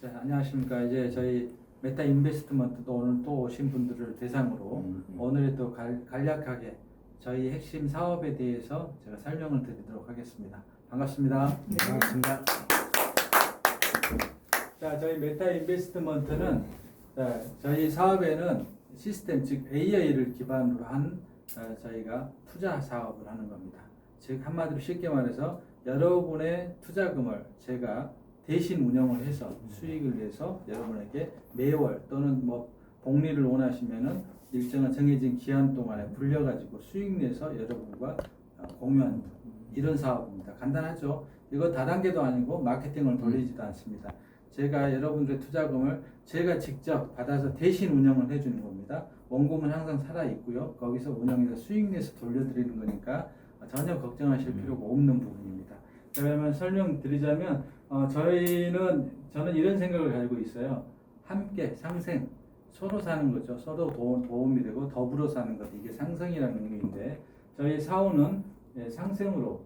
자, 안녕하십니까. 이제 저희 메타 인베스트먼트도 오늘 또 오신 분들을 대상으로 오늘에 또 간략하게 저희 핵심 사업에 대해서 제가 설명을 드리도록 하겠습니다. 반갑습니다. 네, 반갑습니다. 자, 저희 메타 인베스트먼트는 저희 사업에는 시스템 즉 AI를 기반으로 한 저희가 투자 사업을 하는 겁니다. 즉 한마디로 쉽게 말해서 여러분의 투자금을 제가 대신 운영을 해서 수익을 내서 여러분에게 매월 또는 뭐 복리를 원하시면은 일정한 정해진 기한 동안에 불려가지고 수익 내서 여러분과 공유하는 이런 사업입니다. 간단하죠? 이거 다단계도 아니고 마케팅을 돌리지도 않습니다. 제가 여러분들의 투자금을 제가 직접 받아서 대신 운영을 해주는 겁니다. 원금은 항상 살아 있고요. 거기서 운영해서 수익 내서 돌려드리는 거니까 전혀 걱정하실 필요가 없는 부분입니다. 그러면 설명드리자면 저는 이런 생각을 가지고 있어요. 함께 상생, 서로 사는 거죠. 서로 도움이 되고 더불어 사는 것, 이게 상생이라는 의미인데 저희 사원은 상생으로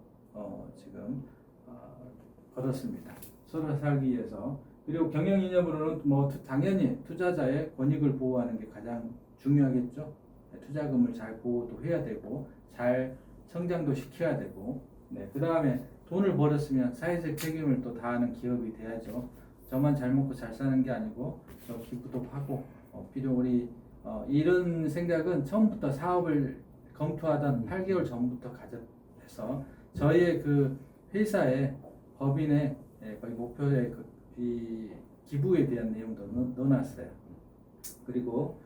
지금 걸었습니다. 서로 살기 위해서. 그리고 경영 이념으로는 뭐 당연히 투자자의 권익을 보호하는 게 가장 중요하겠죠. 투자금을 잘 보호도 해야 되고 잘 성장도 시켜야 되고, 그 다음에 돈을 벌었으면 사회적 책임을 또 다하는 기업이 돼야죠. 저만 잘 먹고 잘 사는 게 아니고 저 기부도 하고 우리 이런 생각은 처음부터 사업을 검토하던 8개월 전부터 가져서 저희의 그 회사의 법인의 거의 목표의 이 기부에 대한 내용도 넣어놨어요. 그리고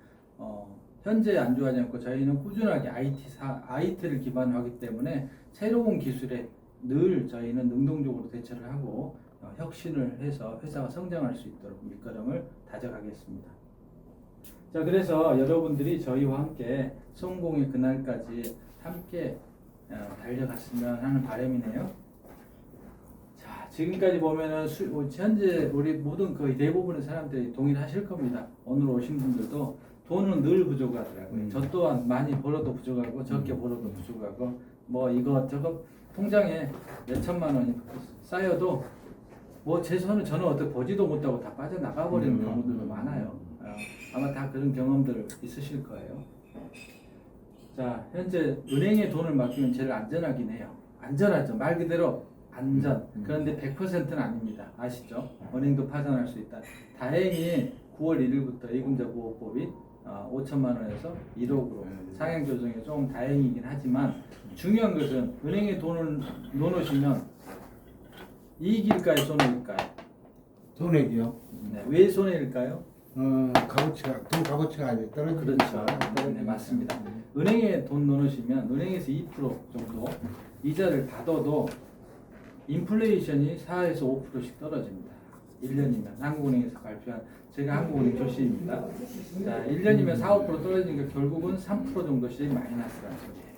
현재 안주하지 않고 저희는 꾸준하게 IT를 기반으로 하기 때문에 새로운 기술에 늘 저희는 능동적으로 대처를 하고 혁신을 해서 회사가 성장할 수 있도록 밑거름을 다져가겠습니다. 자, 그래서 여러분들이 저희와 함께 성공의 그날까지 함께 달려갔으면 하는 바람이네요. 자, 지금까지 보면은 현재 우리 모든 거의 대부분의 사람들이 동일하실 겁니다. 오늘 오신 분들도 돈은 늘 부족하더라고요. 저 또한 많이 벌어도 부족하고 적게 벌어도 부족하고 뭐 이것저것 통장에 몇 천만 원이 쌓여도 뭐 제 손은 저는 어떻게 보지도 못하고 다 빠져나가 버리는 경우들도 많아요. 아마 다 그런 경험들 있으실 거예요. 자, 현재 은행에 돈을 맡기면 제일 안전하긴 해요. 안전하죠. 말 그대로 안전. 그런데 100%는 아닙니다. 아시죠? 은행도 파산할 수 있다. 다행히 9월 1일부터 예금자 보호법이 5천만 원에서 1억으로 상향 조정이 조금 다행이긴 하지만 중요한 것은 은행에 돈을 넣어놓으시면 이익일까요, 손해일까요? 손해죠. 네, 왜 손해일까요? 돈 값어치가 아주 떨어지니까. 그렇죠. 네, 맞습니다. 은행에 돈 넣으시면 은행에서 2% 정도 이자를 받아도 인플레이션이 4에서 5%씩 떨어집니다. 1년이면 한국은행에서 발표한 제가 한국은행 출신입니다. 자, 1년이면 4, 5% 떨어지니까 결국은 3% 정도씩 마이너스라는 소리예요.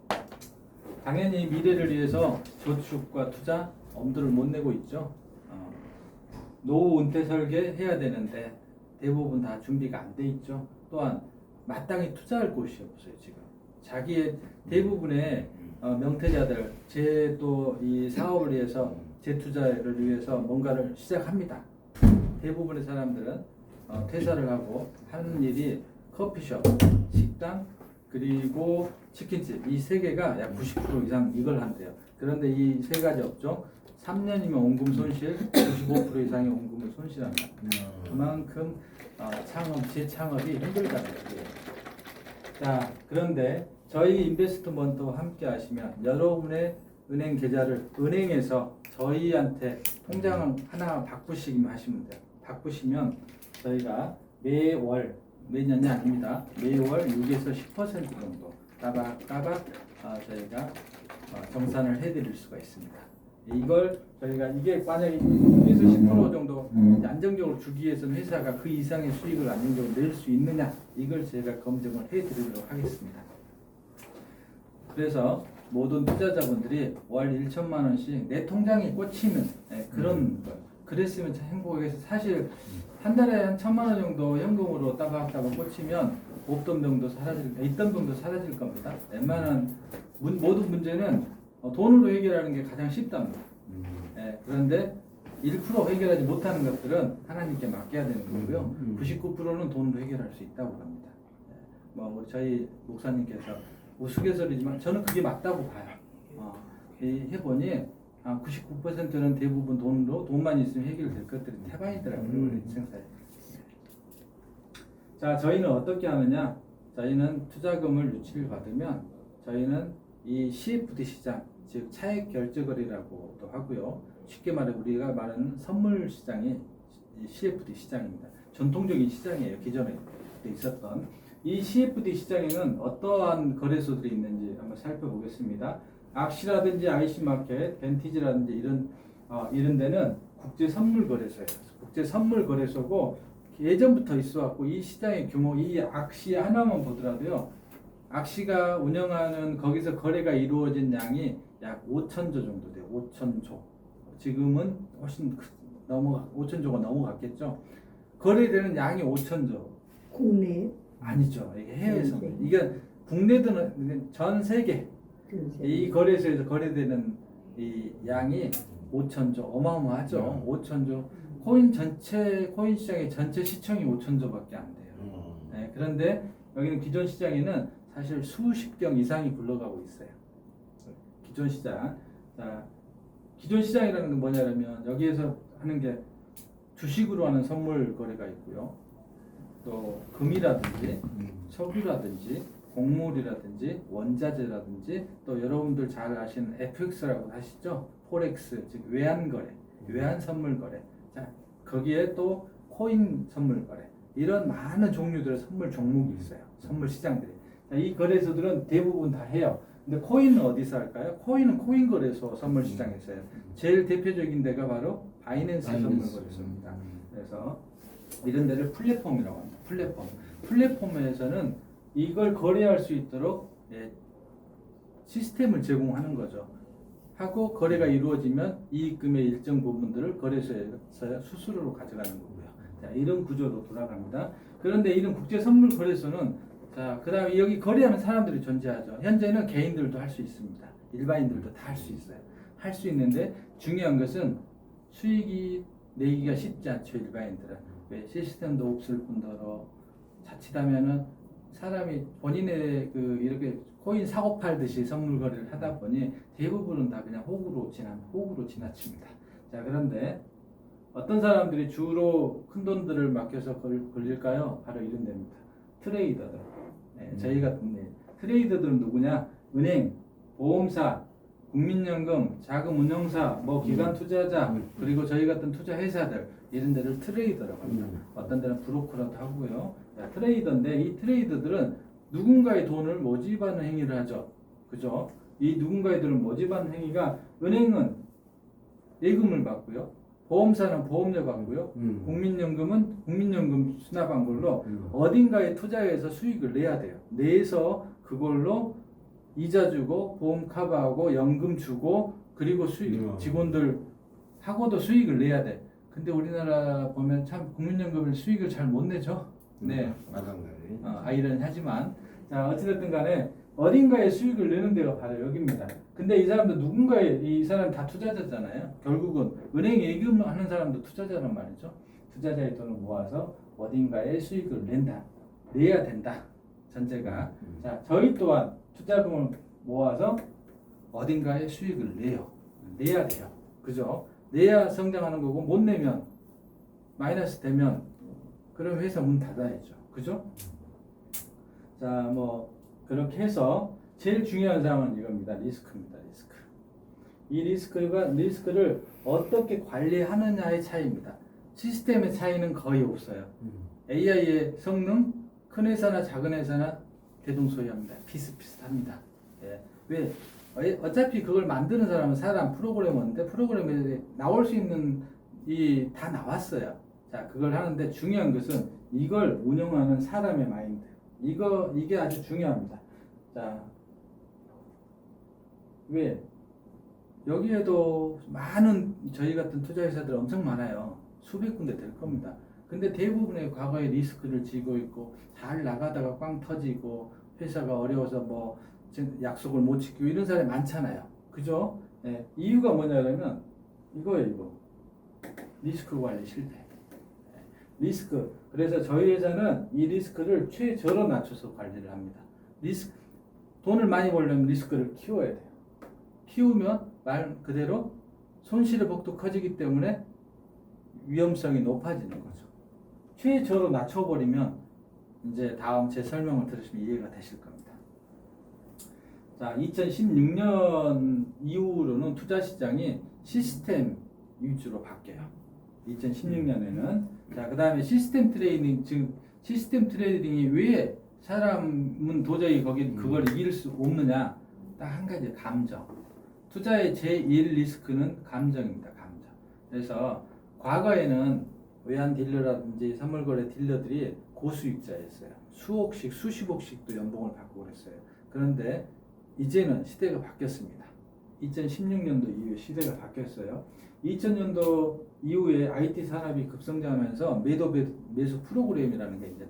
자, 당연히 미래를 위해서 저축과 투자 엄두를 못 내고 있죠. 노후 은퇴 설계 해야 되는데 대부분 다 준비가 안 돼 있죠. 또한 마땅히 투자할 곳이 없어요. 지금 자기의 대부분의 명퇴자들 제 또 이 사업을 위해서 재투자를 위해서 뭔가를 시작합니다. 대부분의 사람들은 퇴사를 하고 하는 일이 커피숍, 식당, 그리고 치킨집 이 세 개가 약 90% 이상 이걸 한대요. 그런데 이 세 가지 업종 3년이면 원금 손실 95% 이상의 원금을 손실합니다. 그만큼 재창업이 힘들다는 거예요. 자, 그런데 저희 인베스트먼트와 함께 하시면 여러분의 은행 계좌를 은행에서 저희한테 통장 하나 바꾸시기만 하시면 돼요. 바꾸시면 저희가 매년이 아닙니다. 매월 6에서 10% 정도 따박따박 저희가 정산을 해드릴 수가 있습니다. 이걸 저희가 이게 만약에 6에서 10% 정도 안정적으로 주기 위해서는 회사가 그 이상의 수익을 안정적으로 낼 수 있느냐 이걸 제가 검증을 해드리도록 하겠습니다. 그래서 모든 투자자분들이 월 1천만 원씩 내 통장에 꽂히는 그런 거 그랬으면 참 행복해서 사실 한 달에 한 1,000만 원 정도 현금으로 따박따박 꽂히면 없던 병도 있던 병도 사라질 겁니다. 웬만한 모든 문제는 돈으로 해결하는 게 가장 쉽답니다. 그런데 1% 해결하지 못하는 것들은 하나님께 맡겨야 되는 거고요. 음. 99%는 돈으로 해결할 수 있다고 합니다. 뭐 우리 저희 목사님께서 우스갯소리지만 저는 그게 맞다고 봐요. 해보니 99%는 대부분 돈으로 돈만 있으면 해결될 것들이 태반이더라고요. 우리 생사에. 자, 저희는 어떻게 하느냐? 저희는 투자금을 유치를 받으면 저희는 이 CFD 시장, 즉 차액 결제거래라고도 하고요. 쉽게 말해 우리가 말하는 선물 시장이 이 CFD 시장입니다. 전통적인 시장이에요. 기존에 있었던 이 CFD 시장에는 어떠한 거래소들이 있는지 한번 살펴보겠습니다. 악시라든지 IC마켓, 벤티지라든지 이런 데는 국제 선물 거래소예요. 국제 선물 거래소고 예전부터 있어왔고 이 시장의 규모, 이 악시 하나만 보더라도요. 악시가 운영하는 거기서 거래가 이루어진 양이 약 5천조 정도 돼요. 5천조. 지금은 훨씬 5천조가 넘어갔겠죠. 거래되는 양이 5천조. 국내 아니죠. 이게 해외에서. 이게 국내도는 전 세계 이 거래소에서 거래되는 이 양이 5천조. 어마어마하죠. 5천조. 코인 시장의 전체 시총이 5천조밖에 안 돼요. 네, 그런데 여기는 기존 시장에는 사실 수십 경 이상이 굴러가고 있어요. 기존 시장. 자, 기존 시장이라는 건 뭐냐면 여기에서 하는 게 주식으로 하는 선물 거래가 있고요. 또 금이라든지 석유라든지 곡물이라든지 원자재라든지 또 여러분들 잘 아시는 FX라고 하시죠? 포렉스 즉 외환 거래, 외환 선물 거래. 자, 거기에 또 코인 선물 거래. 이런 많은 종류들의 선물 종목이 있어요. 선물 시장들이. 자, 이 거래소들은 대부분 다 해요. 근데 코인은 어디서 할까요? 코인은 코인 거래소 선물 시장에서 해요. 제일 대표적인 데가 바로 바이낸스 선물 거래소입니다. 그래서 이런 데를 플랫폼이라고 합니다. 플랫폼에서는 이걸 거래할 수 있도록 시스템을 제공하는 거죠. 하고 거래가 이루어지면 이익금의 일정 부분들을 거래소에서 수수료로 가져가는 거고요. 자, 이런 구조로 돌아갑니다. 그런데 이런 국제 선물 거래소는 자, 그다음에 여기 거래하는 사람들이 존재하죠. 현재는 개인들도 할 수 있습니다. 일반인들도 다 할 수 있어요. 할 수 있는데 중요한 것은 수익이 내기가 쉽지 않죠. 일반인들은. 왜 시스템도 없을 뿐더러 자칫하면은 사람이 본인의 이렇게 코인 사고 팔듯이 선물 거래를 하다 보니 대부분은 다 그냥 호구로 지나칩니다. 자, 그런데 어떤 사람들이 주로 큰 돈들을 맡겨서 걸릴까요? 바로 이런 데입니다. 트레이더들. 저희 같은 트레이더들은 누구냐? 은행, 보험사, 국민연금, 자금운용사, 기관 투자자, 그리고 저희 같은 투자 회사들 이런 데를 트레이더라고 합니다. 어떤 데는 브로커라도 하고요. 트레이더인데 이 트레이더들은 누군가의 돈을 모집하는 행위를 하죠. 그죠? 이 누군가의 돈을 모집하는 행위가 은행은 예금을 받고요. 보험사는 보험료 받고요. 국민연금은 국민연금 수납한 걸로 어딘가에 투자해서 수익을 내야 돼요. 내서 그걸로 이자 주고 보험 커버하고 연금 주고 그리고 직원들 하고도 수익을 내야 돼. 근데 우리나라 보면 참 국민연금을 수익을 잘 못 내죠. 네. 마찬가지. 아이러니하지만 자, 어찌됐든 간에 어딘가에 수익을 내는 데가 바로 여기입니다. 근데 이 사람도 이 사람 다 투자자잖아요. 결국은 은행 예금하는 사람도 투자자란 말이죠. 투자자의 돈을 모아서 어딘가에 수익을 내야 된다. 전제가. 자, 저희 또한 투자금을 모아서 어딘가에 수익을 내야 돼요. 그죠? 내야 성장하는 거고 못 내면 마이너스 되면 그럼 회사 문 닫아야죠. 그죠? 자, 그렇게 해서 제일 중요한 사항은 이겁니다. 리스크입니다. 이 리스크를 어떻게 관리하느냐의 차이입니다. 시스템의 차이는 거의 없어요. AI의 성능 큰 회사나 작은 회사나 대동소이합니다. 비슷비슷합니다. 예. 왜? 어차피 그걸 만드는 사람은 프로그래머인데 프로그램에 나올 수 있는 다 나왔어요. 자, 그걸 하는데 중요한 것은 이걸 운영하는 사람의 마인드. 이게 아주 중요합니다. 자, 왜? 여기에도 많은 저희 같은 투자회사들 엄청 많아요. 수백 군데 될 겁니다. 근데 대부분의 과거에 리스크를 지고 있고 잘 나가다가 꽝 터지고 회사가 어려워서 약속을 못 지키고 이런 사람이 많잖아요. 그죠? 네. 이유가 뭐냐면 이거예요. 리스크 관리 실패. 리스크. 그래서 저희 회사는 이 리스크를 최저로 낮춰서 관리를 합니다. 돈을 많이 벌려면 리스크를 키워야 돼요. 키우면 말 그대로 손실의 폭도 커지기 때문에 위험성이 높아지는 거죠. 최저로 낮춰버리면 이제 다음 제 설명을 들으시면 이해가 되실 겁니다. 자, 2016년 이후로는 투자 시장이 시스템 위주로 바뀌어요. 2016년에는 자, 그다음에 시스템 트레이딩 즉 시스템 트레이딩이 왜 사람은 도저히 그걸 이길 수 없느냐? 딱 한 가지 감정. 투자의 제1 리스크는 감정입니다. 감정. 그래서 과거에는 외환 딜러라든지 선물거래 딜러들이 고수익자였어요. 수억씩 수십억씩도 연봉을 받고 그랬어요. 그런데 이제는 시대가 바뀌었습니다. 2016년도 이후에 시대가 바뀌었어요. 2000년도 이후에 IT 산업이 급성장하면서 매수 프로그램이라는 게 이제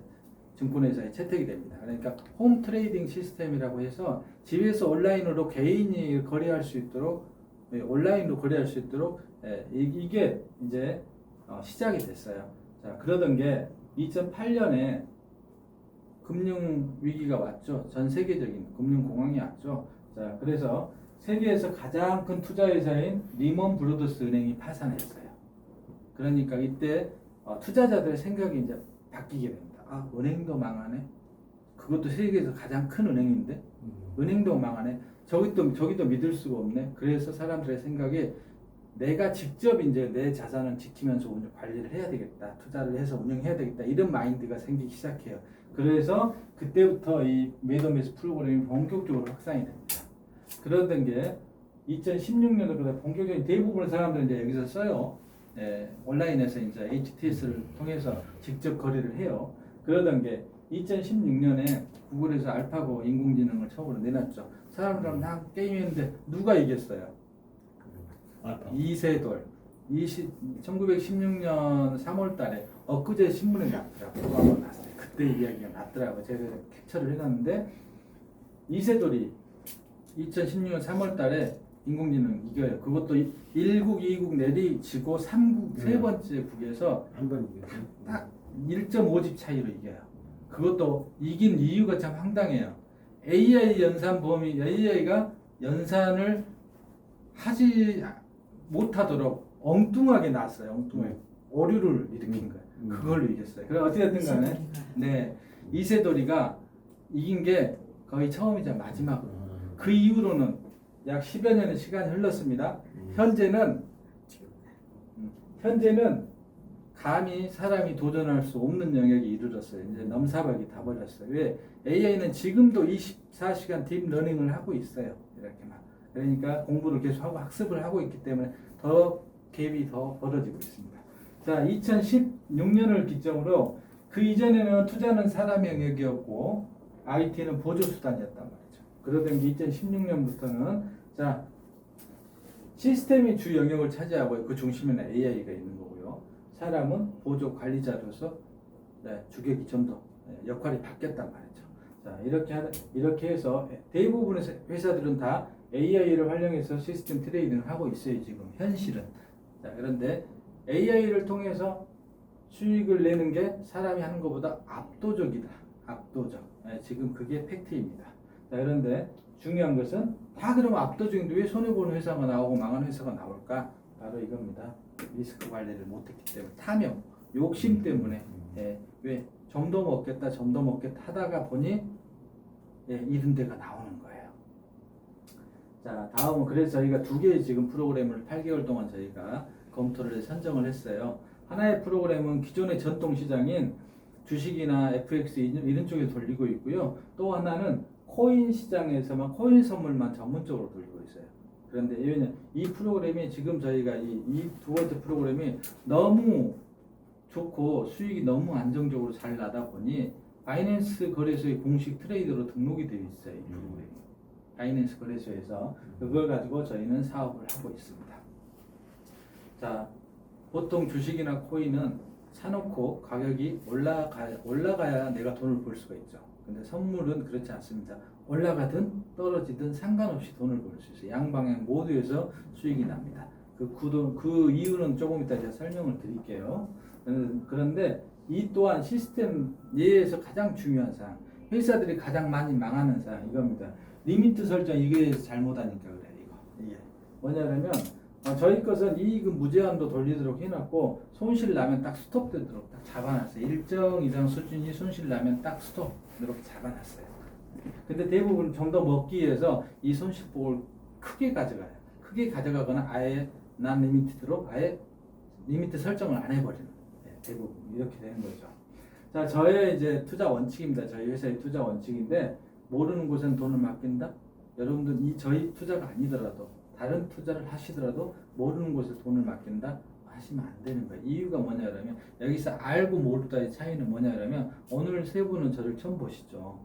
증권회사에 채택이 됩니다. 그러니까 홈 트레이딩 시스템이라고 해서 집에서 온라인으로 개인이 거래할 수 있도록 온라인으로 거래할 수 있도록 이게 이제 시작이 됐어요. 자, 그러던 게 2008년에 금융 위기가 왔죠. 전 세계적인 금융 공황이 왔죠. 자, 그래서 세계에서 가장 큰 투자 회사인 리먼 브로더스 은행이 파산했어요. 그러니까 이때 투자자들의 생각이 이제 바뀌게 됩니다. 아, 은행도 망하네. 그것도 세계에서 가장 큰 은행인데 은행도 망하네. 저기도 믿을 수가 없네. 그래서 사람들의 생각이 내가 직접 이제 내 자산을 지키면서 관리를 해야 되겠다. 투자를 해서 운영해야 되겠다. 이런 마인드가 생기기 시작해요. 그래서 그때부터 이 매도매수 프로그램이 본격적으로 확산이 됩니다. 그러던 게 2016년도부터 본격적인 대부분의 사람들은 이제 여기서 써요. 온라인에서 이제 HTS를 통해서 직접 거래를 해요. 그러던 게 2016년에 구글에서 알파고 인공지능을 처음으로 내놨죠. 사람들은 막 게임했는데 누가 이겼어요? 이세돌. 1916년 3월 달에 엊그제 신문에 났더라고요. 났어요. 그때 이야기가 났더라고요. 제가 캡처를 해놨는데 이세돌이 2016년 3월 달에 인공지능 이겨요. 그것도 1국, 2국 내리치고 3국 세 번째 국에서 한번 이겼어요. 딱 1.5집 차이로 이겨요. 그것도 이긴 이유가 참 황당해요. AI가 연산을 하지 못하도록 엉뚱하게 나왔어요. 엉뚱하게 오류를 일으킨 거예요. 그걸로 이겼어요. 그래 어찌됐든 간에 네, 이세돌이가 이긴 게 거의 처음이자 마지막으로. 그 이후로는 약 10여 년의 시간이 흘렀습니다. 현재는 감히 사람이 도전할 수 없는 영역에 이르렀어요. 이제 넘사벽이 다 버렸어요. 왜? AI는 지금도 24시간 딥러닝을 하고 있어요. 이렇게 막. 그러니까 공부를 계속하고 학습을 하고 있기 때문에 더 갭이 더 벌어지고 있습니다. 자, 2016년을 기점으로 그 이전에는 투자는 사람 영역이었고 IT는 보조 수단이었단 말이죠. 그러던 게 2016년부터는 자, 시스템이 주 영역을 차지하고 그 중심에는 AI가 있는 거고요. 사람은 보조 관리자로서 주격이 좀 더 역할이 바뀌었단 말이죠. 자, 이렇게 해서 대부분의 회사들은 다 AI를 활용해서 시스템 트레이딩을 하고 있어요. 지금 현실은. 자, 그런데 AI를 통해서 수익을 내는 게 사람이 하는 것보다 압도적이다. 압도적. 지금 그게 팩트입니다. 자, 그런데 중요한 것은 다 그러면 압도적인데 왜 손해보는 회사가 나오고 망하는 회사가 나올까? 바로 이겁니다. 리스크 관리를 못했기 때문에 탐욕, 욕심 때문에 왜 좀 더 먹겠다 하다가 보니 이런 데가 나오는 거예요. 자, 다음은 그래서 저희가 두 개의 지금 프로그램을 8개월 동안 저희가 검토를 해서 선정을 했어요. 하나의 프로그램은 기존의 전통 시장인 주식이나 FX 이런 쪽에 돌리고 있고요. 또 하나는 코인 시장에서만 코인 선물만 전문적으로 돌리고 있어요. 그런데 이 프로그램이 지금 저희가 이 두 번째 프로그램이 너무 좋고 수익이 너무 안정적으로 잘 나다 보니 바이낸스 거래소의 공식 트레이더로 등록이 되어 있어요. 이 프로그램이. 바이낸스 거래소에서 그걸 가지고 저희는 사업을 하고 있습니다. 자, 보통 주식이나 코인은 사놓고 가격이 올라가야 내가 돈을 벌 수가 있죠. 근데 선물은 그렇지 않습니다. 올라가든 떨어지든 상관없이 돈을 벌 수 있어요. 양방향 모두에서 수익이 납니다. 그 이유는 조금 이따 제가 설명을 드릴게요. 그런데 이 또한 시스템 내에서 가장 중요한 사항, 회사들이 가장 많이 망하는 사항 이겁니다. 리미트 설정 이게 잘못하니까 그래 이게 뭐냐면 저희 것은 이익은 무제한도 돌리도록 해놨고 손실 나면 딱 스톱되도록 딱 잡아놨어요. 일정 이상 수준이 손실 나면 딱 스톱 이렇게 잡아놨어요. 근데 대부분 좀 더 먹기 위해서 이 손실폭을 크게 가져가요. 크게 가져가거나 아예 난 리미티드로 아예 리미트 설정을 안 해버리는 대부분 이렇게 되는 거죠. 자, 저의 이제 투자 원칙입니다. 저희 회사의 투자 원칙인데 모르는 곳엔 돈을 맡긴다. 여러분들 저희 투자가 아니더라도 다른 투자를 하시더라도 모르는 곳에 돈을 맡긴다 하시면 안 되는 거예요. 이유가 뭐냐면 여기서 알고 모르다의 차이는 뭐냐면 오늘 세 분은 저를 처음 보시죠.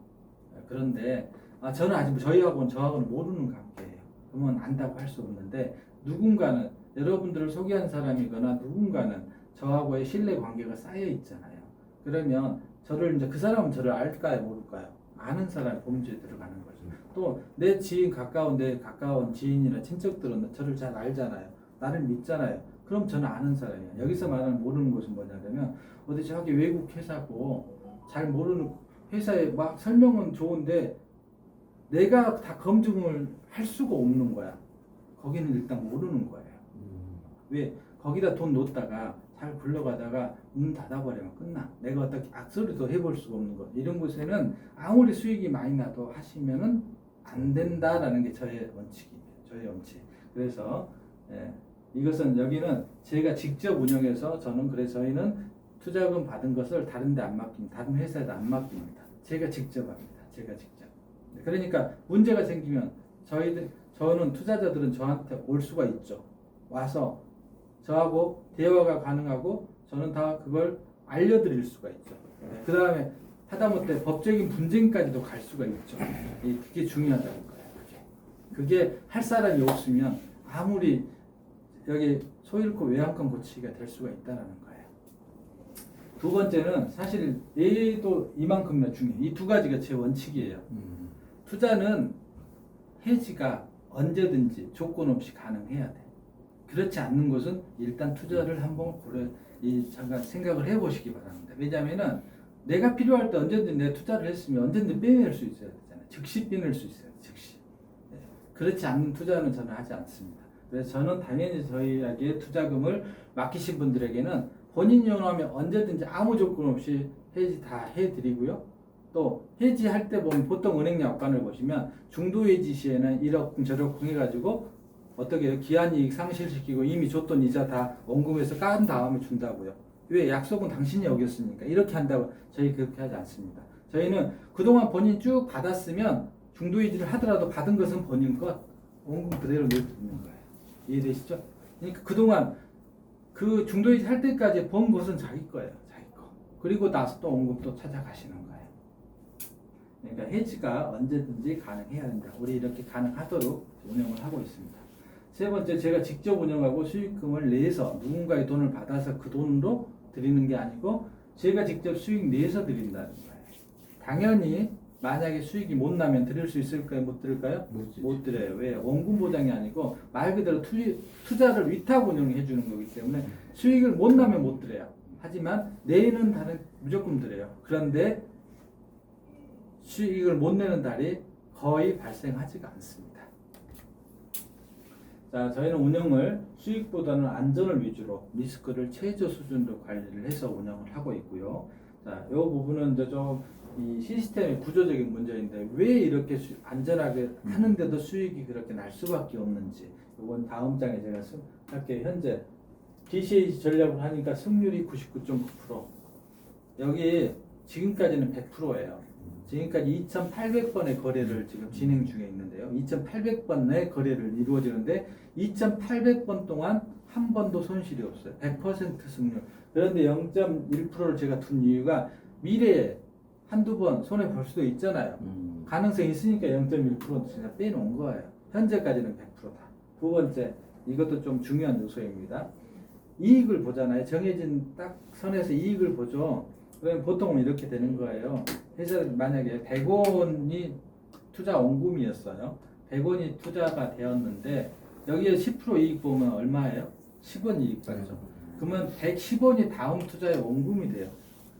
그런데 저는 아직 저하고는 모르는 관계예요. 그러면 안다고 할 수 없는데 누군가는 여러분들을 소개한 사람이거나 누군가는 저하고의 신뢰 관계가 쌓여 있잖아요. 그러면 이제 그 사람은 저를 알까요, 모를까요? 아는 사람이 범죄에 들어가는 거죠. 또 내 가까운 지인이나 친척들은 저를 잘 알잖아요. 나를 믿잖아요. 그럼 저는 아는 사람이에요. 여기서 말하는 모르는 것은 뭐냐면 어디 저기 외국 회사고 잘 모르는 회사에 막 설명은 좋은데 내가 다 검증을 할 수가 없는 거야. 거기는 일단 모르는 거예요. 왜? 거기다 돈 놓다가 잘 굴러가다가 문 닫아버리면 끝나. 내가 어떻게 악소리도 해볼 수가 없는 거. 이런 곳에는 아무리 수익이 많이 나도 하시면은 안 된다라는 게 저의 원칙이에요. 저의 원칙. 그래서 이것은 여기는 제가 직접 운영해서 저희는 투자금 받은 것을 다른 데 안 맡깁니다. 다른 회사에도 안 맡깁니다. 제가 직접 합니다. 제가 직접. 그러니까 문제가 생기면 저는 투자자들은 저한테 올 수가 있죠. 와서 저하고 대화가 가능하고 저는 다 그걸 알려드릴 수가 있죠. 그 다음에 하다못해 법적인 분쟁까지도 갈 수가 있죠. 그게 중요하다는 거예요. 그게 할 사람이 없으면 아무리 여기 소 잃고 왜 한 건 고치기가 될 수가 있다는 거예요. 두 번째는 사실 얘도 이만큼이나 중요해요. 이 두 가지가 제 원칙이에요. 투자는 해지가 언제든지 조건 없이 가능해야 돼. 그렇지 않는 것은 일단 투자를 한번 잠깐 생각을 해보시기 바랍니다. 왜냐하면은 내가 필요할 때 언제든지 내가 투자를 했으면 언제든지 빼낼 수 있어야 되잖아요. 즉시 빼낼 수 있어요. 즉시. 그렇지 않는 투자는 저는 하지 않습니다. 그래서 저는 당연히 저희에게 투자금을 맡기신 분들에게는 본인이 원하면 언제든지 아무 조건 없이 해지 다 해드리고요. 또 해지할 때 보면 보통 은행 약관을 보시면 중도 해지 시에는 이러쿵 저러쿵 해가지고 어떻게 기한이익 상실시키고 이미 줬던 이자 다 원금에서 깐 다음에 준다고요. 왜? 약속은 당신이 어겼으니까 이렇게 한다고. 저희 그렇게 하지 않습니다. 저희는 그동안 본인 쭉 받았으면 중도해지를 하더라도 받은 것은 본인 것 원금 그대로 내드리는 거예요. 이해되시죠? 그러니까 그동안 그 중도해지 할 때까지 번 것은 자기 거예요. 자기 거. 그리고 나서 또 원금 또 찾아가시는 거예요. 그러니까 해지가 언제든지 가능해야 된다. 우리 이렇게 가능하도록 운영을 하고 있습니다. 세 번째, 제가 직접 운영하고 수익금을 내서 누군가의 돈을 받아서 그 돈으로 드리는 게 아니고 제가 직접 수익 내서 드린다는 거예요. 당연히 만약에 수익이 못 나면 드릴 수 있을까요? 못 드릴까요? 못 드려요. 왜? 원금 보장이 아니고 말 그대로 투자를 위탁 운영해 주는 거기 때문에 수익을 못 나면 못 드려요. 하지만 내는 달은 무조건 드려요. 그런데 수익을 못 내는 달이 거의 발생하지가 않습니다. 자, 저희는 운영을 수익보다는 안전을 위주로 리스크를 최저 수준으로 관리를 해서 운영을 하고 있고요. 자, 이 부분은 이제 좀 이 시스템의 구조적인 문제인데 왜 이렇게 안전하게 하는데도 수익이 그렇게 날 수밖에 없는지 이건 다음 장에 제가 할게요. 현재 DCA 전략을 하니까 승률이 99.9%. 여기 지금까지는 100%예요. 지금까지 2,800번의 거래를 지금 진행 중에 있는데요. 2,800번의 거래를 이루어지는데 2,800번 동안 한 번도 손실이 없어요. 100% 승률. 그런데 0.1%를 제가 둔 이유가 미래에 한두 번 손해 볼 수도 있잖아요. 가능성이 있으니까 0.1% 제가 빼놓은 거예요. 현재까지는 100%다. 두 번째, 이것도 좀 중요한 요소입니다. 이익을 보잖아요. 정해진 딱 선에서 이익을 보죠. 그럼 보통은 이렇게 되는 거예요. 회사 만약에 100원이 투자 원금이었어요. 100원이 투자가 되었는데 여기에 10% 이익 보면 얼마예요? 10원 이익 받죠. 그러면 110원이 다음 투자의 원금이 돼요.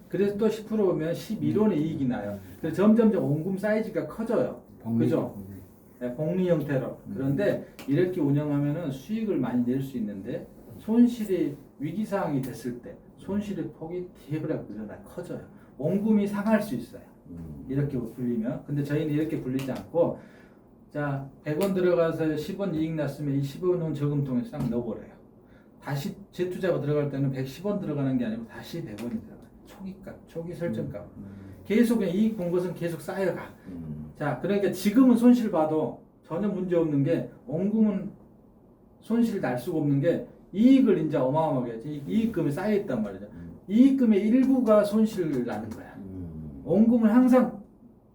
그래서 또 10% 보면 11원의 이익이 나요. 그래서 점점점 원금 사이즈가 커져요. 그죠? 네, 복리 형태로. 그런데 이렇게 운영하면은 수익을 많이 낼 수 있는데 손실이 위기 상황이 됐을 때 손실의 폭이 대부분 늘어나 커져요. 원금이 상할 수 있어요. 이렇게 불리면. 근데 저희는 이렇게 불리지 않고 자 100원 들어가서 10원 이익 났으면 이 10원은 저금통에 싹 넣어버려요. 다시 재투자가 들어갈 때는 110원 들어가는 게 아니고 다시 100원이 들어가요. 초기값, 초기 설정값. 계속 그냥 이익 본 것은 계속 쌓여가. 자, 그러니까 지금은 손실 봐도 전혀 문제 없는 게 원금은 손실 날 수가 없는 게 이익을 이제 어마어마하게 이익금이 쌓여 있단 말이죠. 이익금의 일부가 손실 나는 거야. 원금은 항상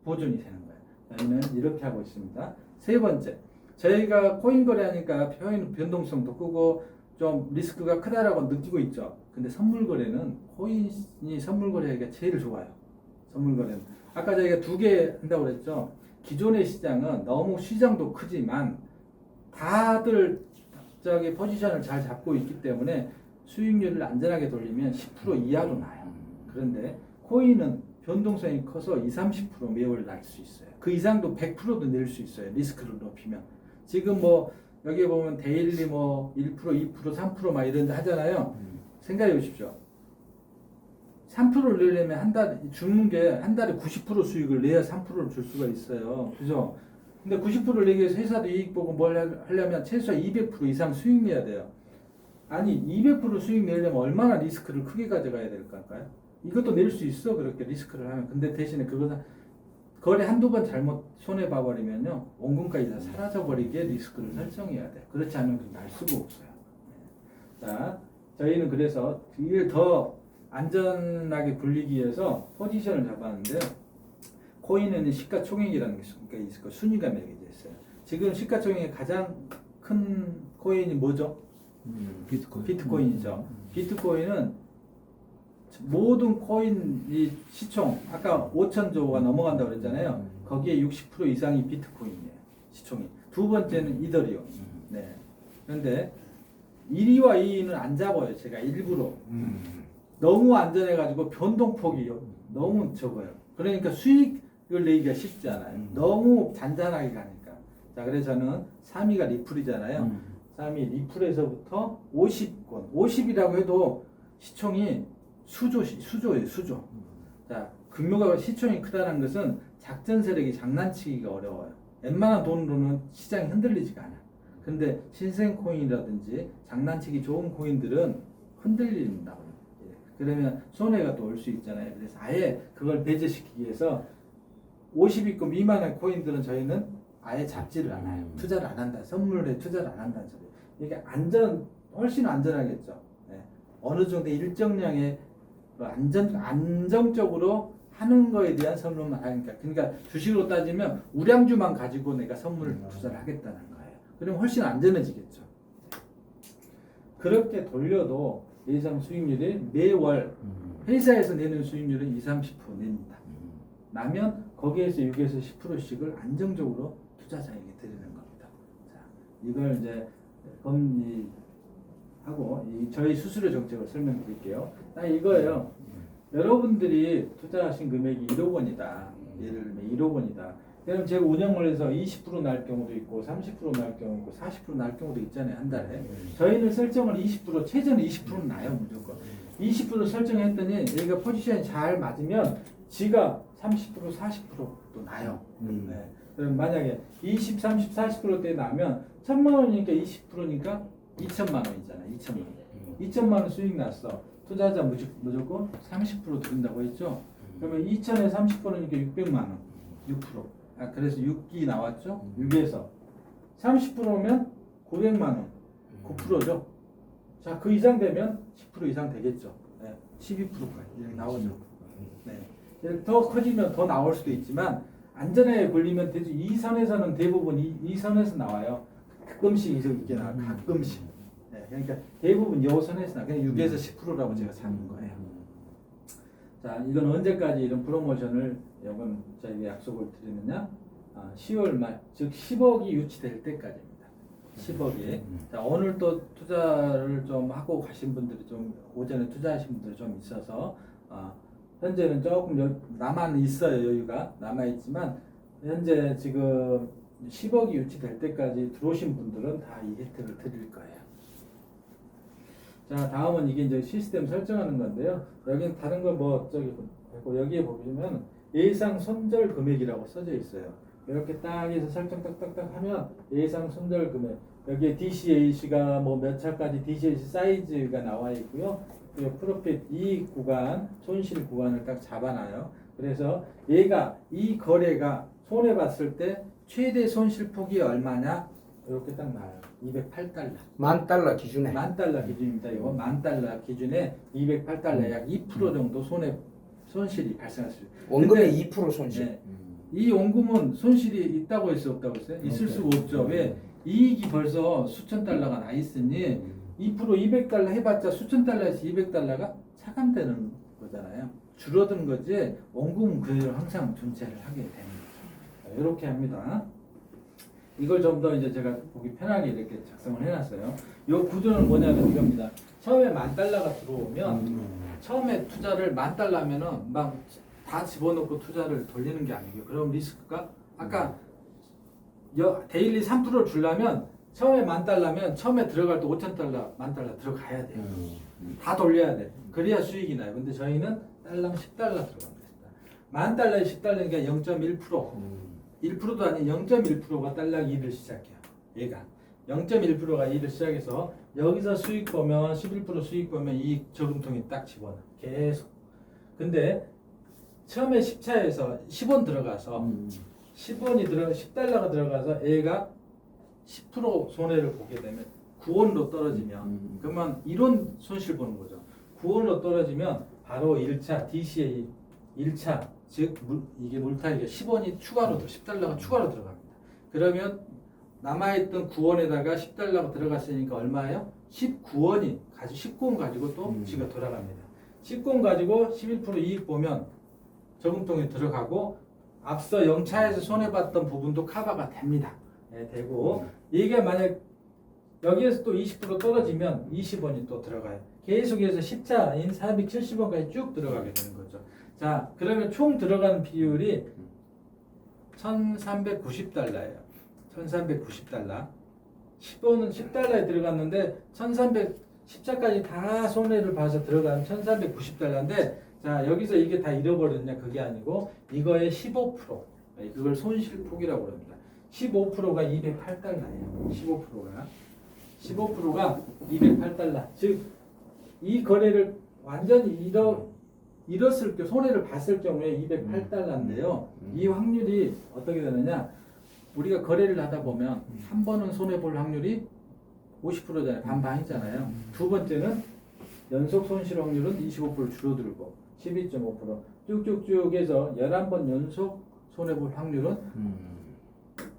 보존이 되는 거야. 저희는 이렇게 하고 있습니다. 세 번째, 저희가 코인 거래하니까 변동성도 크고 좀 리스크가 크다라고 느끼고 있죠. 근데 선물 거래는 코인이 선물 거래하기가 제일 좋아요. 선물 거래는 아까 저희가 2개 한다고 그랬죠. 기존의 시장은 너무 시장도 크지만 다들 갑자기 포지션을 잘 잡고 있기 때문에 수익률을 안전하게 돌리면 10% 이하로 나요. 그런데 코인은 변동성이 커서 20-30% 매월 날 수 있어요. 그 이상도 100%도 낼 수 있어요. 리스크를 높이면. 지금 뭐 여기 보면 데일리 뭐 1%, 2%, 3%막 이런 데 하잖아요. 생각해 보십시오. 3%를 내려면 한 달 주는 게 한 달에 90% 수익을 내야 3%를 줄 수가 있어요. 그죠? 근데 90%를 내기 위해서 회사도 이익 보고 뭘 하려면 최소한 200% 이상 수익 내야 돼요. 아니 200% 수익 내려면 얼마나 리스크를 크게 가져가야 될까요? 이것도 낼 수 있어 그렇게 리스크를 하면. 근데 대신에 그것은 거래 한두 번 잘못 손해 봐버리면요 원금까지 다 사라져버리게 리스크를 설정해야 돼요. 그렇지 않으면 날 수가 없어요. 자, 저희는 그래서 이를 더 안전하게 굴리기 위해서 포지션을 잡았는데요. 코인에는 시가총액이라는 게 있을 거예요. 순위가 매겨져 있어요. 지금 시가총액이 가장 큰 코인이 뭐죠? 비트코인. 비트코인이죠. 비트코인은 모든 코인 이 시총 아까 5천조가 넘어간다고 그랬잖아요. 거기에 60% 이상이 비트코인이에요. 시총이. 두 번째는 이더리움. 네. 그런데 1위와 2위는 안 잡아요. 제가 일부러. 너무 안전해가지고 변동폭이 너무 적어요. 그러니까 수익을 내기가 쉽지 않아요. 너무 잔잔하게 가니까. 자, 그래서 저는 3위가 리플이잖아요. 3위 리플에서부터 50권. 50이라고 해도 시총이 수조예요, 수조. 자, 금융가 시총이 크다는 것은 작전 세력이 장난치기가 어려워요. 웬만한 돈으로는 시장이 흔들리지가 않아. 근데 신생 코인이라든지 장난치기 좋은 코인들은 흔들린다고요. 그러면 손해가 또 올 수 있잖아요. 그래서 아예 그걸 배제시키기 위해서 50위권 미만의 코인들은 저희는 아예 잡지를 않아요. 투자를 안 한다. 선물에 투자를 안 한다는 소리. 이게 훨씬 안전하겠죠. 네. 어느 정도 일정량의 안정적으로 하는 거에 대한 선물만 하니까. 그러니까 주식으로 따지면 우량주만 가지고 내가 선물 투자를 하겠다는 거예요. 그러면 훨씬 안전해지겠죠. 그렇게 돌려도 예상 수익률이 매월 회사에서 내는 수익률은 20-30% 냅니다. 나면 거기에서 6에서 10%씩을 안정적으로 투자자에게 드리는 겁니다. 자, 이걸 이제 하고 저희 수수료 정책을 설명드릴게요. 딱 이거예요. 여러분들이 투자하신 금액이 1억 원이다. 예를 들면 1억 원이다. 그럼 제가 운영을 해서 20% 날 경우도 있고 30% 날 경우 있고 40% 날 경우도 있잖아요. 한 달에. 저희는 설정을 20% 최저는 20%는 나요. 무조건. 20% 설정했더니 여기가 포지션이 잘 맞으면 지가 30% 40%도 나요. 네. 그럼 만약에 20, 30, 40%대 나면 1,000만 원이니까 20%니까 2천만 원이잖아요. 2천만 원. 2천만 원 수익 났어. 투자자 무조건 30% 드린다고 했죠. 그러면 2천에 30%니까 600만 원. 6%. 아, 그래서 6기 나왔죠. 6에서 30%면 900만 원. 9%죠. 자, 그 이상 되면 10% 이상 되겠죠. 네. 12%까지 나오죠. 네. 더 커지면 더 나올 수도 있지만 안전하게 굴리면 되죠. 이 선에서는 대부분 이 선에서 나와요. 가끔씩 이렇게 나와. 가끔씩. 네. 그러니까 대부분 요 선에서 나와. 그냥 6에서 10%라고 제가 사는 거예요. 자, 이건 언제까지 이런 프로모션을 이건 저희가 약속을 드리느냐? 10월 말, 즉 10억이 유치될 때까지입니다. 10억이. 자, 오늘 또 투자를 좀 하고 가신 분들이 좀 오전에 투자하신 분들이 좀 있어서 현재는 조금 남아 있어요. 여유가 남아 있지만 현재 지금 10억이 유치될 때까지 들어오신 분들은 다 이 혜택을 드릴 거예요. 자, 다음은 이게 이제 시스템 설정하는 건데요. 여기는 다른 거 뭐 저기 있고 여기에 보시면 예상 손절 금액이라고 써져 있어요. 이렇게 딱 해서 설정 딱딱딱 하면 예상 손절 금액, 여기에 DCAC가 뭐 몇 차까지 DCAC 사이즈가 나와 있고요. 그리고 프로핏 이익 구간, 손실 구간을 딱 잡아놔요. 그래서 얘가 이 거래가 손해 봤을 때 최대 손실 폭이 얼마냐 이렇게 딱 나와요. 208달러. $10,000 기준에. $10,000 기준입니다. 이거 $10,000 기준에 208달러 약 2% 정도 손실이 발생할 수 있어요. 원금의 2% 손실. 네. 이 원금은 손실이 있다고 했어요, 없다고 했어요? 있을 수가 없죠. 왜? 이익이 벌써 수천 달러가 나 있으니 2% 200달러 해봤자 수천 달러에서 200달러가 차감되는 거잖아요. 줄어든 거지 원금은 그대로 항상 존재를 하게 되는 거죠. 이렇게 합니다. 이걸 좀 더 이제 제가 보기 편하게 이렇게 작성을 해놨어요. 이 구조는 뭐냐면 이겁니다. 처음에 $10,000가 들어오면 처음에 투자를 $10,000면은 막 다 집어넣고 투자를 돌리는 게 아니고요. 그럼 리스크가 아까 데일리 3%를 주려면 처음에 $10,000면 처음에 들어갈 때 $5,000, $10,000 들어가야 돼요. 다 돌려야 돼. 그래야 수익이 나요. 근데 저희는 달랑 $10 들어갑니다. $10,000에 $10이니까 0.1%. 1%도 아닌 0.1%가 달랑 2를 시작해요. 얘가 0.1%가 2를 시작해서 여기서 수익 보면 11% 수익 보면 이 저금통이 딱 집어넣어. 계속. 근데 처음에 10차에서 10원 들어가서 10원이 $10가 들어가서 얘가 10% 손해를 보게 되면 9원으로 떨어지면 그러면 이론 손실 보는 거죠. 9원으로 떨어지면 바로 1차 DCA 1차 즉 이게 물타기가 10원이 추가로 $10가 추가로 들어갑니다. 그러면 남아있던 9원에다가 $10가 들어갔으니까 얼마예요? 19원이 가지고 19원 가지고 또 지가 돌아갑니다. 19원 가지고 11% 이익 보면 저금통에 들어가고 앞서 0차에서 손해봤던 부분도 커버가 됩니다. 네, 되고 이게 만약 여기에서 또 20% 떨어지면 20원이 또 들어가요. 계속해서 10차인 470원까지 쭉 들어가게 되는 거죠. 자, 그러면 총 들어가는 비율이 $1,390예요. $1,390. 10원은 $10에 들어갔는데 10차까지 다 손해를 봐서 들어가면 $1,390인데 자, 여기서 이게 다 잃어버렸냐 그게 아니고 이거의 15% 그걸 손실폭이라고 합니다. 15%가 $208예요. 15%가 $208. 즉 이 거래를 완전히 잃었을 때 손해를 봤을 경우에 $208인데요. 이 확률이 어떻게 되느냐? 우리가 거래를 하다 보면 한 번은 손해 볼 확률이 50%잖아요. 반반이잖아요. 두 번째는 연속 손실 확률은 25% 줄어들고 12.5% 쭉쭉쭉 해서 11번 연속 손해 볼 확률은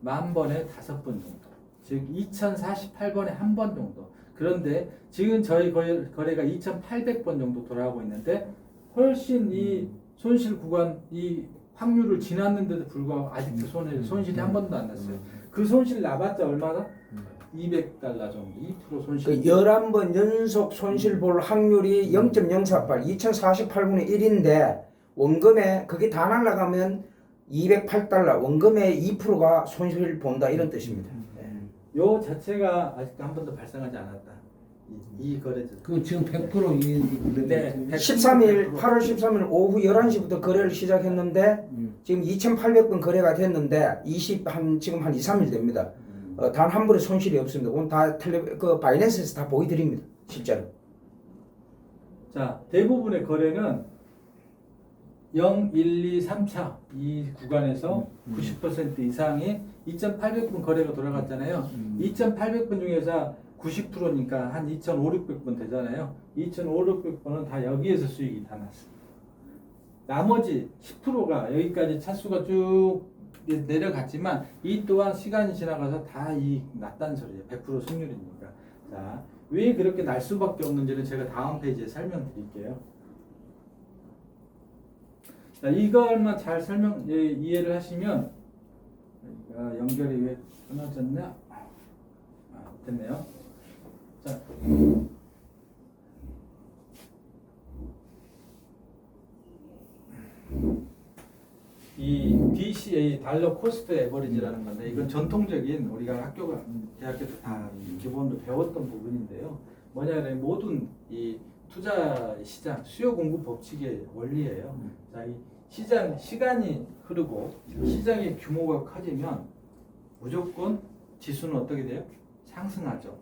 10,000번에 5번 정도. 즉 2048번에 한 번 정도. 그런데 지금 저희 거래가 2800번 정도 돌아가고 있는데 훨씬 이 손실 구간 이 확률을 지났는데도 불구하고 아직도 손실이 한 번도 안 났어요. 그 손실 나봤자 얼마나? $200 정도, 2% 손실. 그 11번 연속 손실 볼 확률이 0.048, 2048분의 1인데 원금에 그게 다 날라가면 $208, 원금의 2%가 손실 본다 이런 뜻입니다. 요 자체가 아직도 한 번도 발생하지 않았다. 이 거래죠. 그 지금 100% 네. 13일 8월 13일 오후 11시부터 거래를 시작했는데 지금 2,800건 거래가 됐는데 지금 한 2, 3일 됩니다. 단 한 번의 손실이 없습니다. 오늘 다 바이낸스에서 다 보여드립니다. 실제로. 자, 대부분의 거래는 0, 1, 2, 3차 이 구간에서 90% 이상이 2,800번 거래가 돌아갔잖아요. 2,800번 중에서 90%니까 한 2,500, 600번 되잖아요. 2,500, 600번은 다 여기에서 수익이 다 났어요. 나머지 10%가 여기까지 차수가 쭉 내려갔지만 이 또한 시간이 지나가서 다 이익 났다는 소리예요. 100% 승률이니까. 자, 왜 그렇게 날 수밖에 없는지는 제가 다음 페이지에 설명드릴게요. 자, 이걸만 잘 이해를 하시면 연결이 왜 끊어졌냐? 됐네요. 자, 이 DCA 달러 코스트 에버리지라는 건데 이건 전통적인 우리가 학교가 대학교 때 다 기본으로 배웠던 부분인데요. 뭐냐면 모든 이 투자 시장 수요 공급 법칙의 원리예요. 자, 이 시장 시간이 흐르고 시장의 규모가 커지면 무조건 지수는 어떻게 돼요? 상승하죠.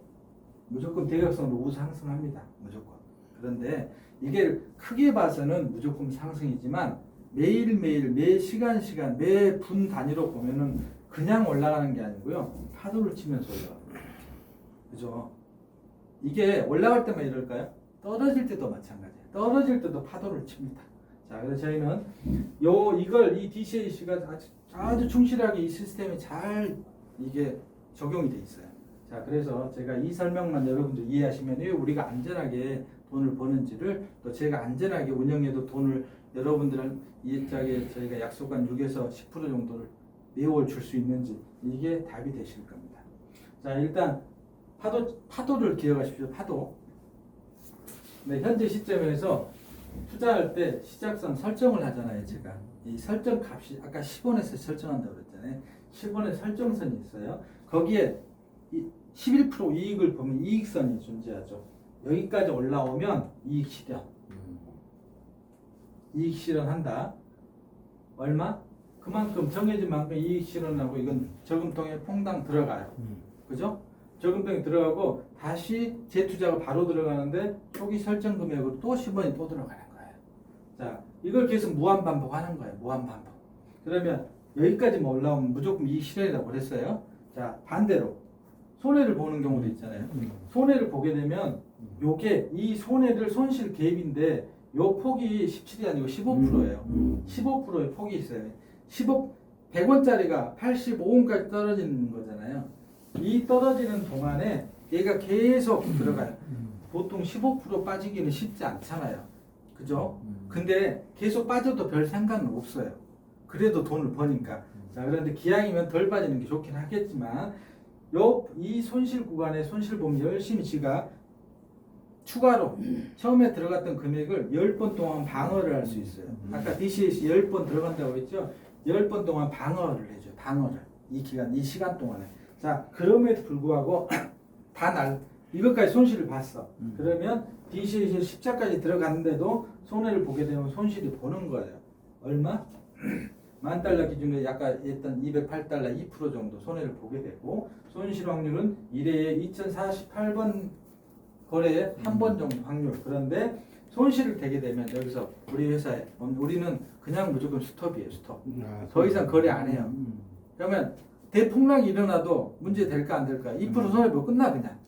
무조건 대각선으로 우상승합니다. 무조건. 그런데 이게 크게 봐서는 무조건 상승이지만 매일매일 매 시간 매 분 단위로 보면은 그냥 올라가는 게 아니고요. 파도를 치면서 올라갑니다. 그죠? 이게 올라갈 때만 이럴까요? 떨어질 때도 마찬가지예요. 떨어질 때도 파도를 칩니다. 자, 그래서 저희는 이 DCAC가 아주 충실하게 이 시스템이 잘 이게 적용이 돼 있어요. 자, 그래서 제가 이 설명만 여러분들 이해하시면 왜 우리가 안전하게 돈을 버는지를 또 제가 안전하게 운영해도 돈을 여러분들은 이해하게 저희가 약속한 6에서 10% 정도를 매월 줄 수 있는지 이게 답이 되실 겁니다. 자, 일단 파도를 기억하십시오. 파도. 네, 현재 시점에서 투자할 때 시작선 설정을 하잖아요. 제가 이 설정 값이 아까 10원에서 설정한다고 그랬잖아요. 10원의 설정선이 있어요. 거기에 11% 이익을 보면 이익선이 존재하죠. 여기까지 올라오면 이익 실현. 이익 실현한다. 얼마? 그만큼 정해진 만큼 이익 실현하고 이건 저금통에 퐁당 들어가요. 그죠? 저금통에 들어가고 다시 재투자가 바로 들어가는데 초기 설정 금액으로 또 10원이 또 들어가는 거예요. 자, 이걸 계속 무한 반복하는 거예요. 무한 반복. 그러면 여기까지만 올라오면 무조건 이익 실현이라고 그랬어요. 자, 반대로 손해를 보는 경우도 있잖아요. 손해를 보게 되면 요게 이 손해를 손실 갭인데 요 폭이 17이 아니고 15%예요. 15%의 폭이 있어요. 100원짜리가 85원까지 떨어지는 거잖아요. 이 떨어지는 동안에 얘가 계속 들어가요. 보통 15% 빠지기는 쉽지 않잖아요. 그죠? 근데 계속 빠져도 별 상관은 없어요. 그래도 돈을 버니까. 자, 그런데 기왕이면 덜 빠지는 게 좋긴 하겠지만 이 손실 구간에 손실 보면 열심히 지가 추가로 처음에 들어갔던 금액을 10번 동안 방어를 할 수 있어요. 아까 DCAC 10번 들어간다고 했죠? 10번 동안 방어를 해줘요. 방어를. 이 시간 동안에. 자, 그럼에도 불구하고 이것까지 손실을 봤어. 그러면 DCAC 십자까지 들어갔는데도 손해를 보게 되면 손실이 보는 거예요. 얼마? $10,000 기준으로 아까 했던 208달러 2% 정도 손해를 보게 되고 손실 확률은 1회에 2048번 거래에 한 번 정도 확률. 그런데 손실을 대게 되면 여기서 우리 회사에 우리는 그냥 무조건 스톱이에요. 스톱. 더 이상 거래 안 해요. 그러면 대폭락이 일어나도 문제 될까 안 될까? 2% 손해보고 끝나 그냥.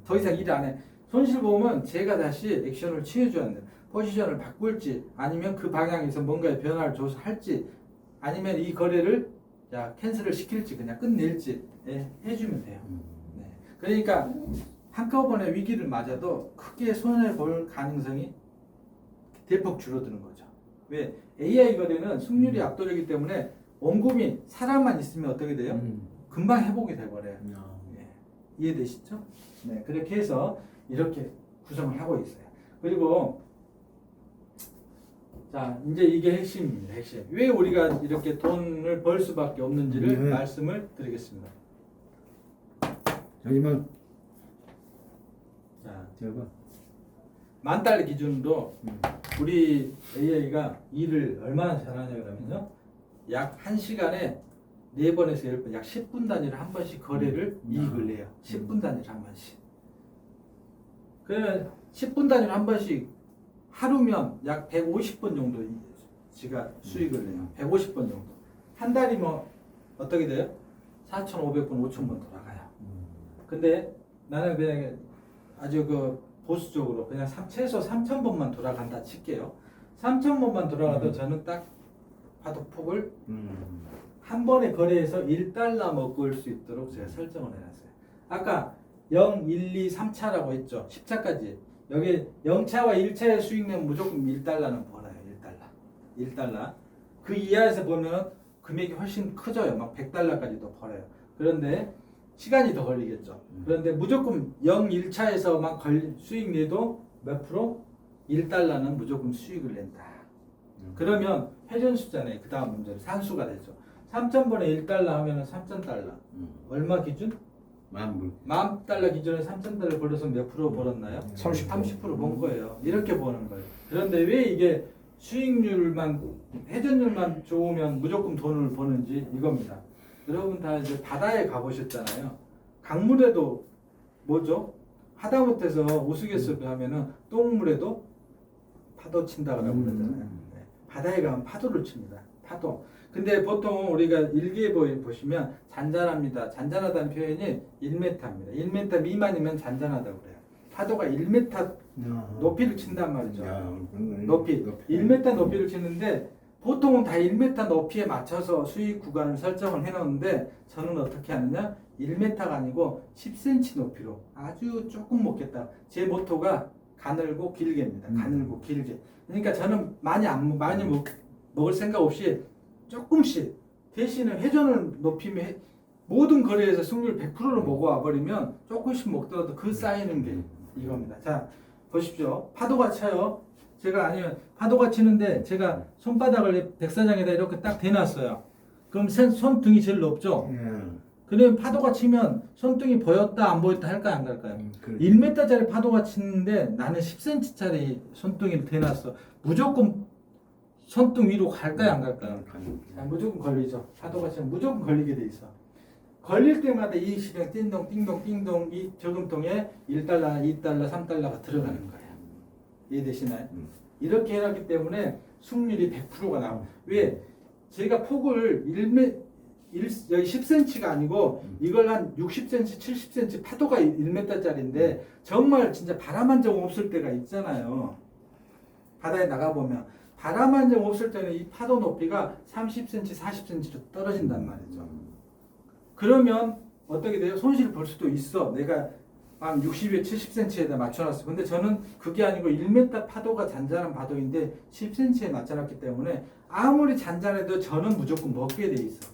더 이상 일 안 해. 손실 보면 제가 다시 액션을 취해줘야 돼요. 포지션을 바꿀지 아니면 그 방향에서 뭔가의 변화를 줘서 할지 아니면 이 거래를 캔슬을 시킬지 그냥 끝낼지 해주면 돼요. 네. 그러니까 한꺼번에 위기를 맞아도 크게 손해볼 가능성이 대폭 줄어드는 거죠. 왜? AI 거래는 승률이 압도적이기 때문에 원금이 사람만 있으면 어떻게 돼요? 금방 회복이 돼버려요. 네. 이해되시죠? 네, 그렇게 해서 이렇게 구성을 하고 있어요. 그리고 자, 이제 이게 핵심입니다. 핵심. 왜 우리가 이렇게 돈을 벌 수밖에 없는지를 말씀을 드리겠습니다. 잠시만. 자, 제가 $10,000 기준으로 우리 AI가 일을 얼마나 잘하냐 그러면요. 약 1시간에 4번에서 10번, 약 10분 단위로 한 번씩 거래를 이익을 내요. 10분 단위로 한 번씩. 그러면 10분 단위로 한 번씩 하루면 약 150번 정도 지가 수익을 내요. 150번 정도. 한 달이면 어떻게 돼요? 4,500번, 5,000번 돌아가요. 근데 나는 그냥 아주 보수적으로 그냥 최소 3,000번만 돌아간다 칠게요. 3,000번만 돌아가도 저는 딱 파도 폭을 한 번에 거래해서 $1 먹을 수 있도록 제가 설정을 해놨어요. 아까 0, 1, 2, 3차라고 했죠. 10차까지. 여기 0차와 1차의 수익 내면 무조건 $1는 벌어요. $1. 그 이하에서 보면 금액이 훨씬 커져요. 막 $100까지도 벌어요. 그런데 시간이 더 걸리겠죠. 그런데 무조건 0, 1차에서만 수익 내도 몇 프로? 1달러는 무조건 수익을 낸다. 그러면 회전수잖아요. 그 다음 문제는 산수가 되죠. 3,000번에 1달러 하면은 3,000달러. 얼마 기준? 만 달러 기준에 3,000달러 벌어서 몇 프로 벌었나요? 30% 번 거예요. 이렇게 버는 거예요. 그런데 왜 이게 수익률만, 회전율만 좋으면 무조건 돈을 버는지 이겁니다. 여러분 다 이제 바다에 가보셨잖아요. 강물에도 뭐죠? 하다못해서 우스갯소리 하면은 똥물에도 파도 친다고 그러잖아요. 네. 바다에 가면 파도를 칩니다. 파도. 근데 보통 우리가 일기에 보시면 잔잔합니다. 잔잔하다는 표현이 1m입니다. 1m 미만이면 잔잔하다고 그래요. 파도가 1m 높이를 친단 말이죠. 높이. 1m 높이를 치는데 보통은 다 1m 높이에 맞춰서 수익 구간을 설정을 해놓는데 저는 어떻게 하느냐? 1m가 아니고 10cm 높이로 아주 조금 먹겠다. 제 모토가 가늘고 길게입니다. 가늘고 길게. 그러니까 저는 많이 먹을 생각 없이 조금씩 대신에 회전을 높이면 모든 거래에서 승률 100%를 먹어와 버리면 조금씩 먹더라도 그 쌓이는 게 이겁니다. 자 보십시오. 파도가 쳐요. 제가 아니면 파도가 치는데 제가 손바닥을 백사장에다 이렇게 딱 대놨어요. 그럼 손등이 제일 높죠. 그러면 파도가 치면 손등이 보였다 안 보였다 할까요 안 갈까요? 1m짜리 파도가 치는데 나는 10cm짜리 손등이를 대놨어. 무조건 손등 위로 갈까요 안 갈까요? 무조건 걸리죠. 파도가 치면 무조건 걸리게 돼 있어. 걸릴 때마다 이 시장 띵동 띵동 띵동 이 저금통에 1달러, 2달러, 3달러가 들어가는 거예요. 이해되시나요? 이렇게 해놨기 때문에 수익률이 100%가 나와요. 왜? 제가 폭을 여기 10cm가 아니고 이걸 한 60cm, 70cm 파도가 1m짜리인데 정말 진짜 바람 한 점 없을 때가 있잖아요. 바다에 나가보면 바람 한 점 없을 때는 이 파도 높이가 30cm, 40cm로 떨어진단 말이죠. 그러면 어떻게 돼요? 손실을 볼 수도 있어. 내가 한 60에 70cm에다 맞춰놨어. 근데 저는 그게 아니고 1m 파도가 잔잔한 파도인데 10cm에 맞춰놨기 때문에 아무리 잔잔해도 저는 무조건 먹게 돼 있어.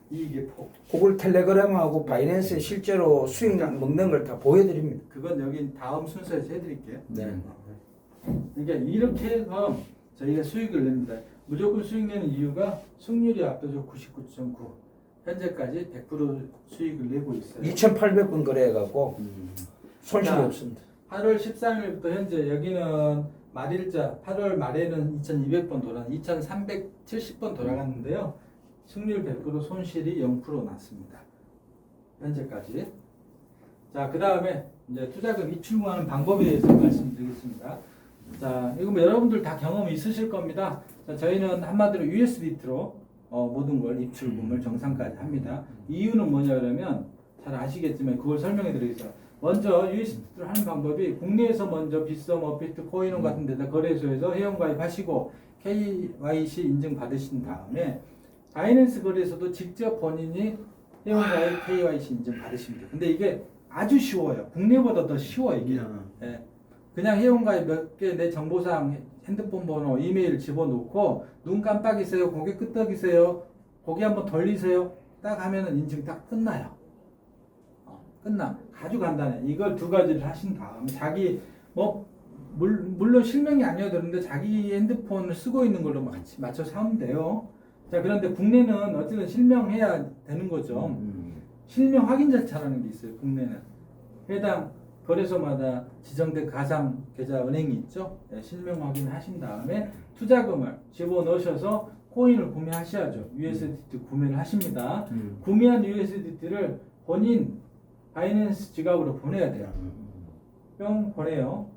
이게 폭. 그걸 텔레그램하고 바이낸스에 실제로 수익 먹는 걸 다 보여드립니다. 그건 여기 다음 순서에서 해드릴게요. 네. 그러니까 이렇게 해서 저희가 수익을 냅니다. 무조건 수익 내는 이유가 승률이 압도적 99.9. 현재까지 100% 수익을 내고 있어요. 2,800번 거래해갖고 손실이 자, 없습니다. 8월 13일부터 현재 여기는 말일자 8월 말에는 2,200번 2,370번 돌아갔는데요. 승률 100% 손실이 0% 났습니다. 현재까지. 자, 그 다음에 이제 투자금 입출금하는 방법에 대해서 말씀드리겠습니다. 자, 이거 뭐 여러분들 다 경험이 있으실 겁니다. 자, 저희는 한마디로 USDT로 모든 걸 입출금을 정상까지 합니다. 이유는 뭐냐 그러면 잘 아시겠지만 그걸 설명해 드리겠습니다. 먼저 USDT를 하는 방법이 국내에서 먼저 빗썸, 업비트, 코인원 같은 데다 거래소에서 회원가입하시고 KYC 인증 받으신 다음에 바이낸스 거래소도 직접 본인이 회원가입 KYC 인증 받으십니다. 근데 이게 아주 쉬워요. 국내보다 더 쉬워 이게. 예. 그냥 회원가입 몇 개 내 정보사항, 핸드폰 번호, 이메일 집어넣고 눈 깜빡이세요, 고개 끄덕이세요, 고개 한번 돌리세요. 딱 하면은 인증 딱 끝나요. 끝나. 아주 간단해. 이걸 두 가지를 하신 다음에 자기 물론 실명이 아니어도 되는데 자기 핸드폰을 쓰고 있는 걸로 같이 맞춰서 하면 돼요. 자, 그런데 국내는 어쨌든 실명해야 되는 거죠. 실명 확인 절차라는 게 있어요. 국내는 해당 거래소마다 지정된 가상 계좌 은행이 있죠. 네, 실명 확인하신 다음에 투자금을 집어넣으셔서 코인을 구매하셔야죠. USDT 구매를 하십니다. 구매한 USDT를 본인 바이낸스 지갑으로 보내야 돼요. 뿅 보내요.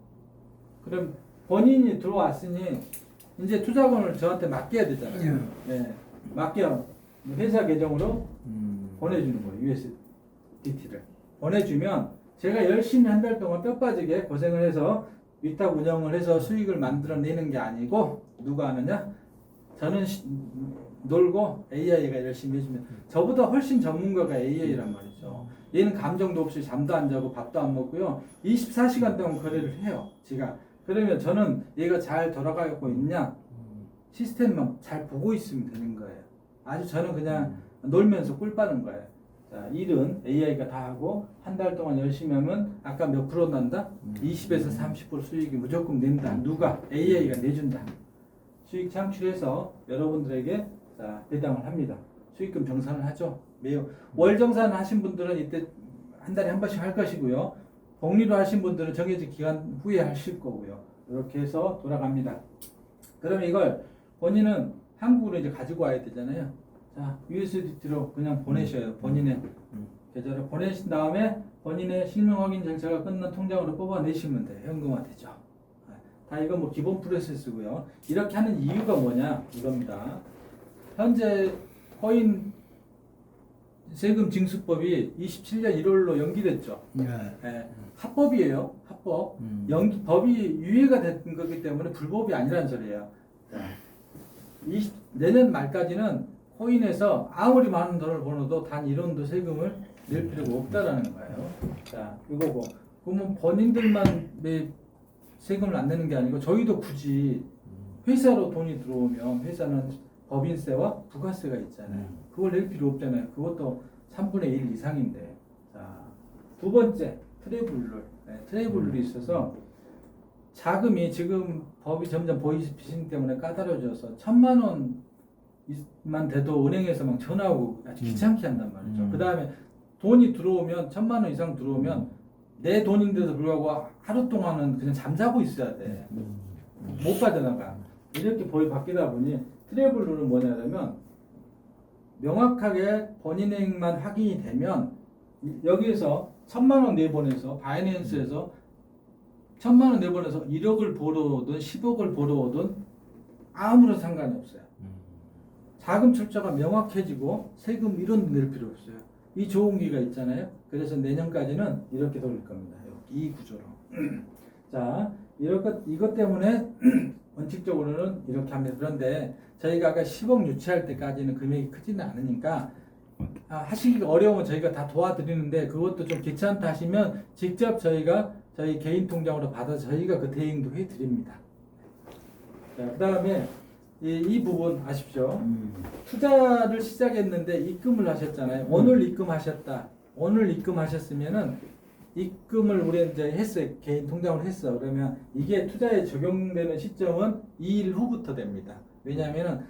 그럼 본인이 들어왔으니 이제 투자금을 저한테 맡겨야 되잖아요. 네, 맡겨 회사 계정으로 보내주는 거예요. USDT를 보내주면 제가 열심히 한 달 동안 뼈 빠지게 고생을 해서 위탁 운영을 해서 수익을 만들어내는 게 아니고 누가 하느냐? 저는 놀고 AI가 열심히 해주면 저보다 훨씬 전문가가 AI란 말이죠. 얘는 감정도 없이 잠도 안 자고 밥도 안 먹고요. 24시간 동안 거래를 해요. 제가. 그러면 저는 얘가 잘 돌아가고 있냐? 시스템만 잘 보고 있으면 되는 거예요. 아주 저는 그냥 놀면서 꿀 빠는 거예요. 자, 일은 AI가 다 하고 한 달 동안 열심히 하면 아까 몇 프로 난다? 20에서 30% 수익이 무조건 낸다. 누가? AI가 내준다. 수익 창출해서 여러분들에게 자, 배당을 합니다. 수익금 정산을 하죠. 매우 월 정산 하신 분들은 이때 한 달에 한 번씩 할 것이고요. 복리로 하신 분들은 정해진 기간 후에 하실 거고요. 이렇게 해서 돌아갑니다. 그러면 이걸 본인은 한국으로 이제 가지고 와야 되잖아요. 자, USDT로 그냥 보내셔요. 본인의 계좌로 보내신 다음에 본인의 실명 확인 절차가 끝난 통장으로 뽑아내시면 돼요. 현금화 되죠. 다 이거 뭐 기본 프로세스고요. 이렇게 하는 이유가 뭐냐 이겁니다. 현재 코인 세금 징수법이 27년 1월로 연기됐죠. 네. 네, 합법이에요. 합법. 법이 유예가 된 거기 때문에 불법이 아니라는 소리예요. 내년 말까지는 코인에서 아무리 많은 돈을 벌어도 단 1원도 세금을 낼 필요가 없다라는 거예요. 자, 이거고. 그러면 본인들만 왜 세금을 안 내는 게 아니고 저희도 굳이 회사로 돈이 들어오면 회사는 법인세와 부가세가 있잖아요. 그걸 낼 필요 없잖아요. 그것도 3분의 1 이상인데. 자, 두 번째 트래블룰. 네, 트래블룰이 있어서 자금이 지금 법이 점점 보이스피싱 때문에 까다로워져서 1,000만 원만 돼도 은행에서 막 전화하고 아주 귀찮게 한단 말이죠. 그 다음에 돈이 들어오면 1,000만 원 이상 들어오면 내 돈인데도 불구하고 하루 동안은 그냥 잠자고 있어야 돼. 못 빠져나가. 이렇게 법이 바뀌다 보니 트래블룰은 뭐냐면 명확하게 본인행만 확인이 되면 여기에서 1,000만 원 내보내서 바이낸스에서 1,000만 원 내보내서 1억을 벌어오든 10억을 벌어오든 아무런 상관이 없어요. 자금 출처가 명확해지고 세금 1원도 낼 필요 없어요. 이 좋은 기가 있잖아요. 그래서 내년까지는 이렇게 돌릴 겁니다. 이 구조로. 자, 이것 때문에 원칙적으로는 이렇게 합니다. 그런데 저희가 아까 10억 유치할 때까지는 금액이 크지는 않으니까 하시기가 어려우면 저희가 다 도와드리는데 그것도 좀 귀찮다 하시면 직접 저희가 저희 개인 통장으로 받아서 저희가 그 대행도 해드립니다. 자, 그 다음에 이 부분 아십시오. 투자를 시작했는데 입금을 하셨잖아요. 오늘 입금하셨다. 오늘 입금하셨으면은 입금을 우리 이제 했어요. 개인 통장으로 했어. 그러면 이게 투자에 적용되는 시점은 2일 후부터 됩니다. 왜냐하면은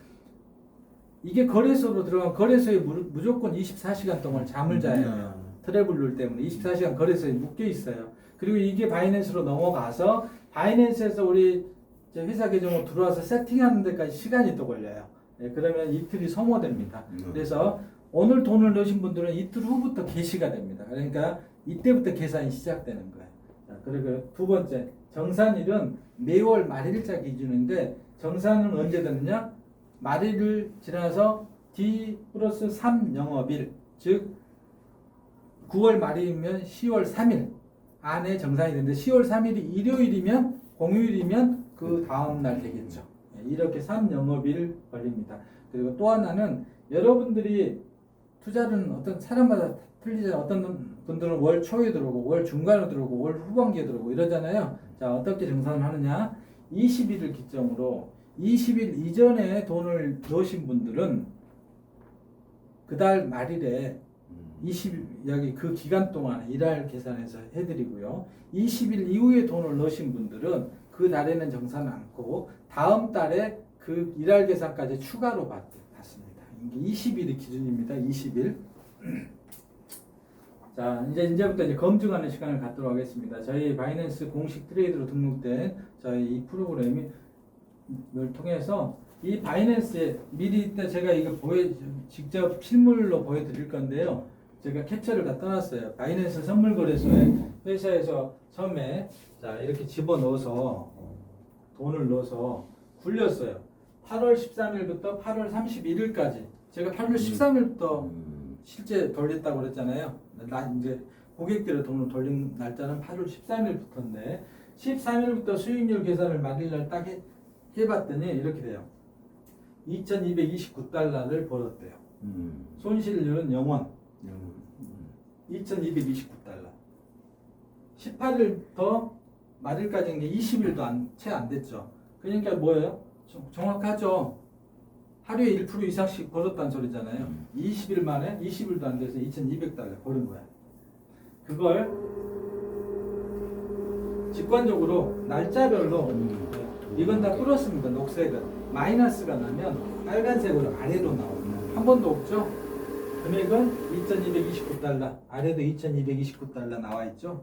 이게 거래소로 들어가면 거래소에 무조건 24시간 동안 잠을 자야 해요. 트래블룰 때문에 24시간 거래소에 묶여 있어요. 그리고 이게 바이낸스로 넘어가서 바이낸스에서 우리 회사 계정으로 들어와서 세팅하는 데까지 시간이 또 걸려요. 네, 그러면 이틀이 소모됩니다. 그래서 오늘 돈을 넣으신 분들은 이틀 후부터 개시가 됩니다. 그러니까 이때부터 계산이 시작되는 거예요. 자, 그리고 두 번째, 정산일은 매월 말일자 기준인데 정산은 언제 되느냐? 말일을 지나서 D 플러스 3 영업일, 즉 9월 말이면 10월 3일 안에 정산이 되는데 10월 3일이 일요일이면 공휴일이면 그 다음 날 되겠죠. 이렇게 3영업일 걸립니다. 그리고 또 하나는 여러분들이 투자는 어떤 사람마다 틀리잖아요. 어떤 분들은 월 초에 들어오고 월 중간에 들어오고 월 후반기에 들어오고 이러잖아요. 자, 어떻게 정산을 하느냐? 20일을 기점으로 20일 이전에 돈을 넣으신 분들은 그 달 말일에 20일 여기 그 기간 동안 일할 계산해서 해드리고요. 20일 이후에 돈을 넣으신 분들은 그 달에는 정산 않고 다음 달에 그 일할 계산까지 추가로 받습니다. 이게 20일이 기준입니다. 20일. 자, 이제부터 검증하는 시간을 갖도록 하겠습니다. 저희 바이낸스 공식 트레이드로 등록된 저희 이 프로그램을 통해서 이 바이낸스에 미리 이때 제가 이거 직접 실물로 보여드릴 건데요. 제가 캡처를 다 떠났어요. 바이낸스 선물거래소에 회사에서 처음에 자 이렇게 집어넣어서 돈을 넣어서 굴렸어요. 8월 13일부터 8월 31일까지 제가 8월 13일부터 실제 돌렸다고 그랬잖아요. 나 이제 고객들의 돈을 돌린 날짜는 8월 13일부터인데 13일부터 수익률 계산을 말일날 딱 해봤더니 이렇게 돼요. 2,229달러를 벌었대요. 손실률은 0원. 2,229달러. 18일부터 말일까지인 게 20일도 채 안 됐죠. 그러니까 뭐예요? 정확하죠. 하루에 1% 이상씩 벌었다는 소리잖아요. 20일 만에 20일도 안 돼서 2,200달러 벌은 거야. 그걸 직관적으로 날짜별로 이건 다 플러스입니다. 녹색은 마이너스가 나면 빨간색으로 아래로 나옵니다. 한 번도 없죠. 금액은 2,229달러 아래도 2,229달러 나와 있죠.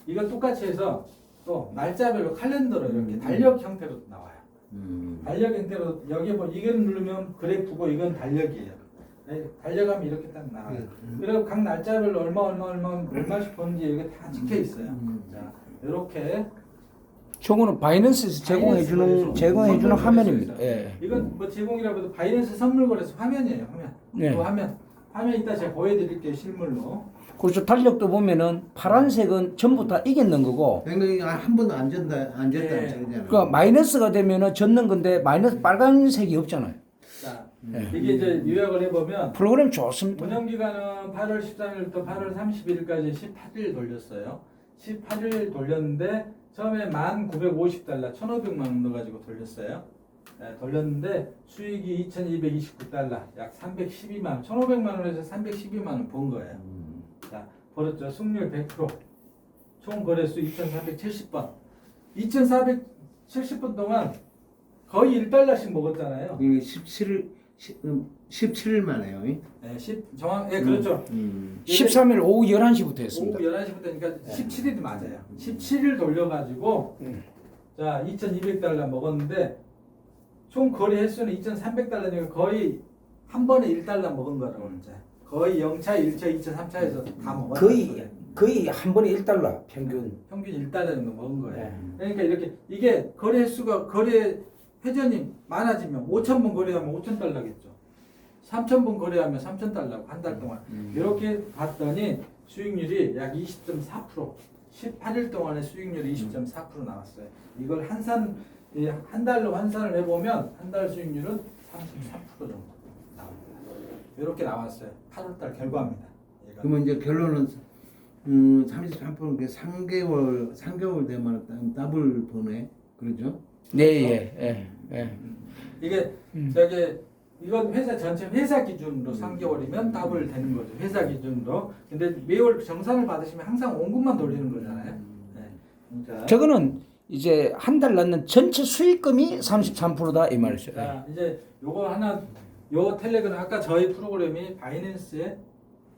이걸 똑같이 해서 또 날짜별로 칼렌더로 이렇게 달력 형태로 나와요. 달력 형태로 여기 뭐 이건 누르면 그래프고 이건 달력이에요. 달력하면 이렇게 딱 나와요. 그리고 각 날짜별로 얼마씩 버는지 이게 다 찍혀 있어요. 자, 이렇게 저거는 바이낸스에서 제공해주는 화면입니다. 예. 이건 뭐 제공이라고 해도 바이낸스 선물거래소 화면이에요. 화면. 네. 그 화면 이따 제가 보여드릴게요. 실물로. 그렇죠. 달력도 보면은 파란색은 전부 다 이겼는 거고, 그러니까 한 번도 안 졌다는 네. 소리잖아요. 그러니까 마이너스가 되면은 졌는 건데 마이너스 빨간색이 없잖아요. 자, 네. 이게 이제 요약을 해보면 프로그램 좋습니다. 운영기간은 8월 13일부터 8월 31일까지 18일 돌렸어요. 18일 돌렸는데 처음에 1,950달러, 1,500만 원 넣어가지고 돌렸어요. 네, 돌렸는데 수익이 2,229달러, 약 312만 원, 1,500만 원에서 312만 원 번 거예요. 자, 벌었죠. 승률 100%. 총 거래수 2,470번. 2,470번 동안 거의 1달러씩 먹었잖아요. 17일 만에요. 네, 그렇죠. 13일 오후 11시부터 했습니다. 오후 11시부터 그러니까 17일이 맞아요. 17일 돌려가지고 자 2,200달러 먹었는데 총 거래 횟수는 2,300달러니까 거의 한 번에 1달러 먹은 거라고 이제 거의 0차, 1차, 2차, 3차에서 다 먹었어요. 거의 한 번에 1달러 평균. 평균 1달러 정도 먹은 거예요. 네. 그러니까 이렇게 이게 거래 횟수가 거래 회전이 많아지면 5,000번 거래하면 5,000달러겠죠. 3,000번 거래하면 3,000달러고 한 달 동안 이렇게 봤더니 수익률이 약 20.4%. 18일 동안의 수익률이 20.4% 나왔어요. 이걸 한 달로 환산을 해보면 한 달 수익률은 33% 정도 나옵니다. 이렇게 나왔어요. 8월달 결과입니다. 얘가. 그러면 이제 결론은 33%는 3개월 되면 더블 버네. 그러죠? 네, 예. 이게 이건 회사 전체 회사 기준으로 3개월이면 더블 되는 거죠. 회사 기준으로. 근데 매월 정산을 받으시면 항상 원금만 돌리는 거잖아요. 네. 그러니까 저거는 이제 한 달 낳는 전체 수익금이 33%다 이 말이죠. 자, 이제 요거 하나 요 텔레그램 아까 저희 프로그램이 바이낸스에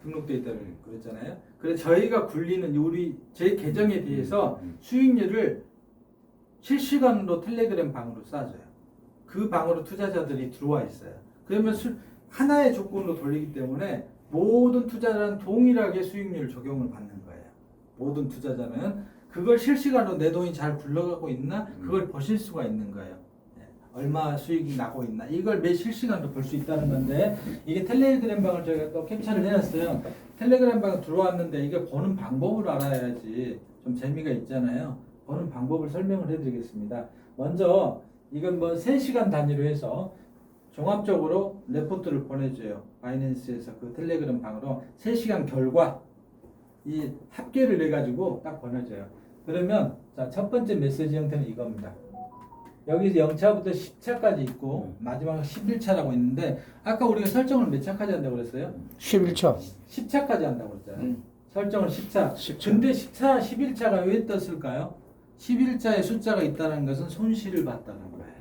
등록돼 있다고 그랬잖아요. 그래서 저희가 굴리는 제 계정에 대해서 수익률을 실시간으로 텔레그램 방으로 쏴줘요. 그 방으로 투자자들이 들어와 있어요. 그러면 하나의 조건으로 돌리기 때문에 모든 투자자는 동일하게 수익률 적용을 받는 거예요. 모든 투자자는 그걸 실시간으로 내 돈이 잘 굴러가고 있나 그걸 보실 수가 있는 거예요. 얼마 수익이 나고 있나 이걸 매 실시간으로 볼 수 있다는 건데 이게 텔레그램 방을 저희가 또 캡처를 해놨어요. 텔레그램 방 들어왔는데 이게 보는 방법을 알아야지 좀 재미가 있잖아요. 보는 방법을 설명을 해드리겠습니다. 먼저 이건 뭐 3시간 단위로 해서 종합적으로 레포트를 보내줘요. 바이낸스에서 그 텔레그램 방으로 3시간 결과 이 합계를 내가지고 딱 보내줘요. 그러면 자, 첫 번째 메시지 형태는 이겁니다. 여기서 0차부터 10차까지 있고 마지막 11차라고 있는데 아까 우리가 설정을 몇 차까지 한다고 그랬어요? 11초. 10차까지 한다고 그랬잖아요. 설정을 10차. 근데 10차, 11차가 왜 떴을까요? 11자의 숫자가 있다는 것은 손실을 봤다는 거예요.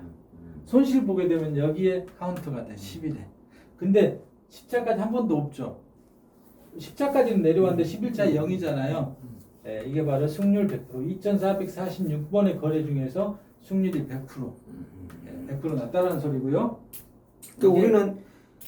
손실 보게 되면 여기에 카운트가 돼. 10일에. 근데 10차까지 한 번도 없죠. 10차까지는 내려왔는데 11차 0이잖아요. 네, 이게 바로 승률 100%. 2,446번의 거래 중에서 승률이 100%. 100% 났다는 소리고요. 그 우리는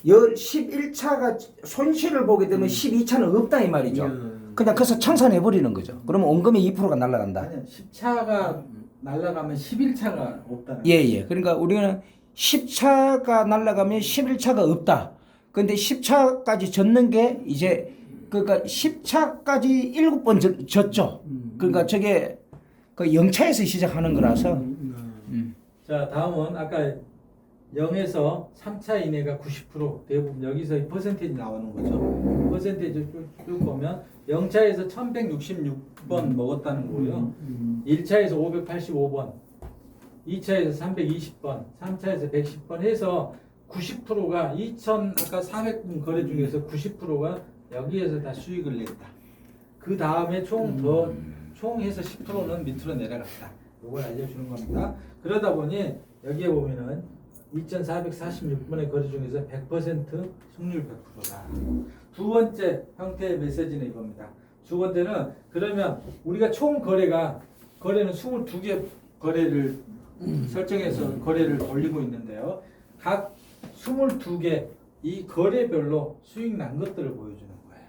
11차가 손실을 보게 되면 12차는 없다 이 말이죠. 그냥 그래서 청산해 버리는 거죠. 그러면 원금의 2%가 날아간다. 아니요. 10차가 날아가면 11차가 없다는 예. 그러니까 우리는 10차가 날아가면 11차가 없다. 근데 10차까지 졌는 게 이제 그러니까 10차까지 7번 졌죠. 그러니까 저게 그 0차에서 시작하는 거라서. 자, 다음은 아까 0에서 3차 이내가 90% 대부분 여기서 이 퍼센테이지 나오는 거죠. 퍼센테이지 쭉 보면 0차에서 1166번 먹었다는 거고요. 1차에서 585번, 2차에서 320번, 3차에서 110번 해서 90%가 2천 아까 400분 거래 중에서 90%가 여기에서 다 수익을 냈다. 그 다음에 총 해서 10%는 밑으로 내려갔다. 이걸 알려주는 겁니다. 그러다 보니 여기에 보면은 2,446분의 거래 중에서 100% 승률 100%다. 두 번째 형태의 메시지는 이겁니다. 두 번째는 그러면 우리가 총 거래는 22개 거래를 설정해서 거래를 돌리고 있는데요. 각 22개 이 거래별로 수익 난 것들을 보여주는 거예요.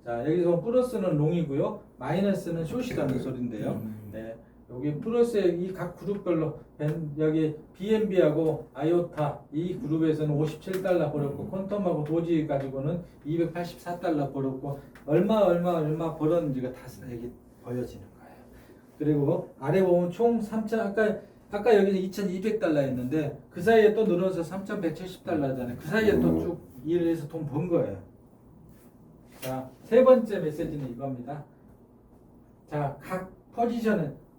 자, 여기서 플러스는 롱이고요. 마이너스는 숏이라는 소리인데요. 네. 여기 플러스의 이 각 그룹별로 여기 BNB하고 아이오타 이 그룹에서는 57달러 벌었고 퀀텀하고 도지 가지고는 284달러 벌었고 얼마 벌었는지가 다 여기 보여지는 거예요. 그리고 아래 보면 총 3천 아까 여기서 2,200달러였는데 그 사이에 또 늘어서 3,170달러잖아요. 그 사이에 또 쭉 일을 해서 돈 번 거예요. 자, 세 번째 메시지는 이겁니다. 자, 각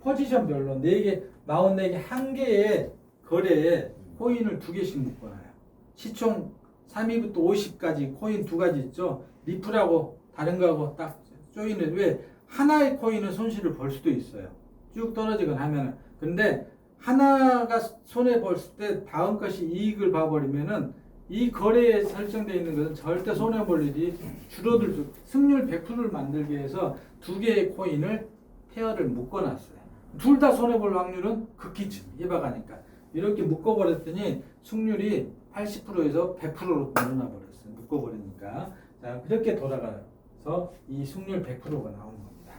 포지션별로 4개, 44개 한 개의 거래에 코인을 2개씩 묶어놔요. 시총 3위부터 50까지 코인 2가지 있죠. 리플하고 다른 거하고 딱 조인을 왜 하나의 코인은 손실을 볼 수도 있어요. 쭉 떨어지거나 하면은. 근데 하나가 손해 봤을 때 다음 것이 이익을 봐버리면은 이 거래에 설정되어 있는 것은 절대 손해 볼 일이 줄어들죠. 승률 100%를 만들기 위해서 2개의 코인을 페어를 묶어놨어요. 둘 다 손해볼 확률은 극히 희박하니까 이렇게 묶어버렸더니 승률이 80%에서 100%로 늘어나 버렸어요. 묶어버리니까. 자, 그렇게 돌아가서 이 승률 100%가 나오는 겁니다.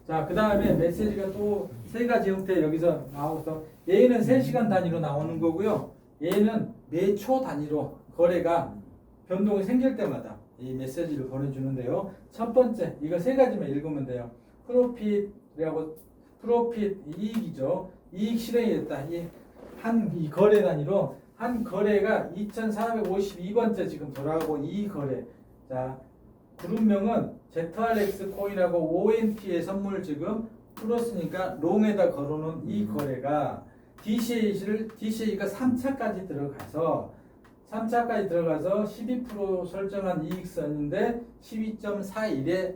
자, 그 다음에 메시지가 또 세 가지 형태 여기서 나와서 얘는 3시간 단위로 나오는 거고요. 얘는 매초 단위로 거래가 변동이 생길 때마다 이 메시지를 보내주는데요. 첫 번째 이거 3가지만 읽으면 돼요. 프로핏 이익이죠. 이익 실행이 됐다. 이 거래 단위로 한 거래가 2,452번째 지금 돌아가고 이 거래. 자, 그룹명은 ZRX 코인하고 ONT의 선물 지금 플러스니까 롱에다 걸어놓은 이 거래가 DCA가 3차까지 들어가서 12% 설정한 이익선인데 12.41의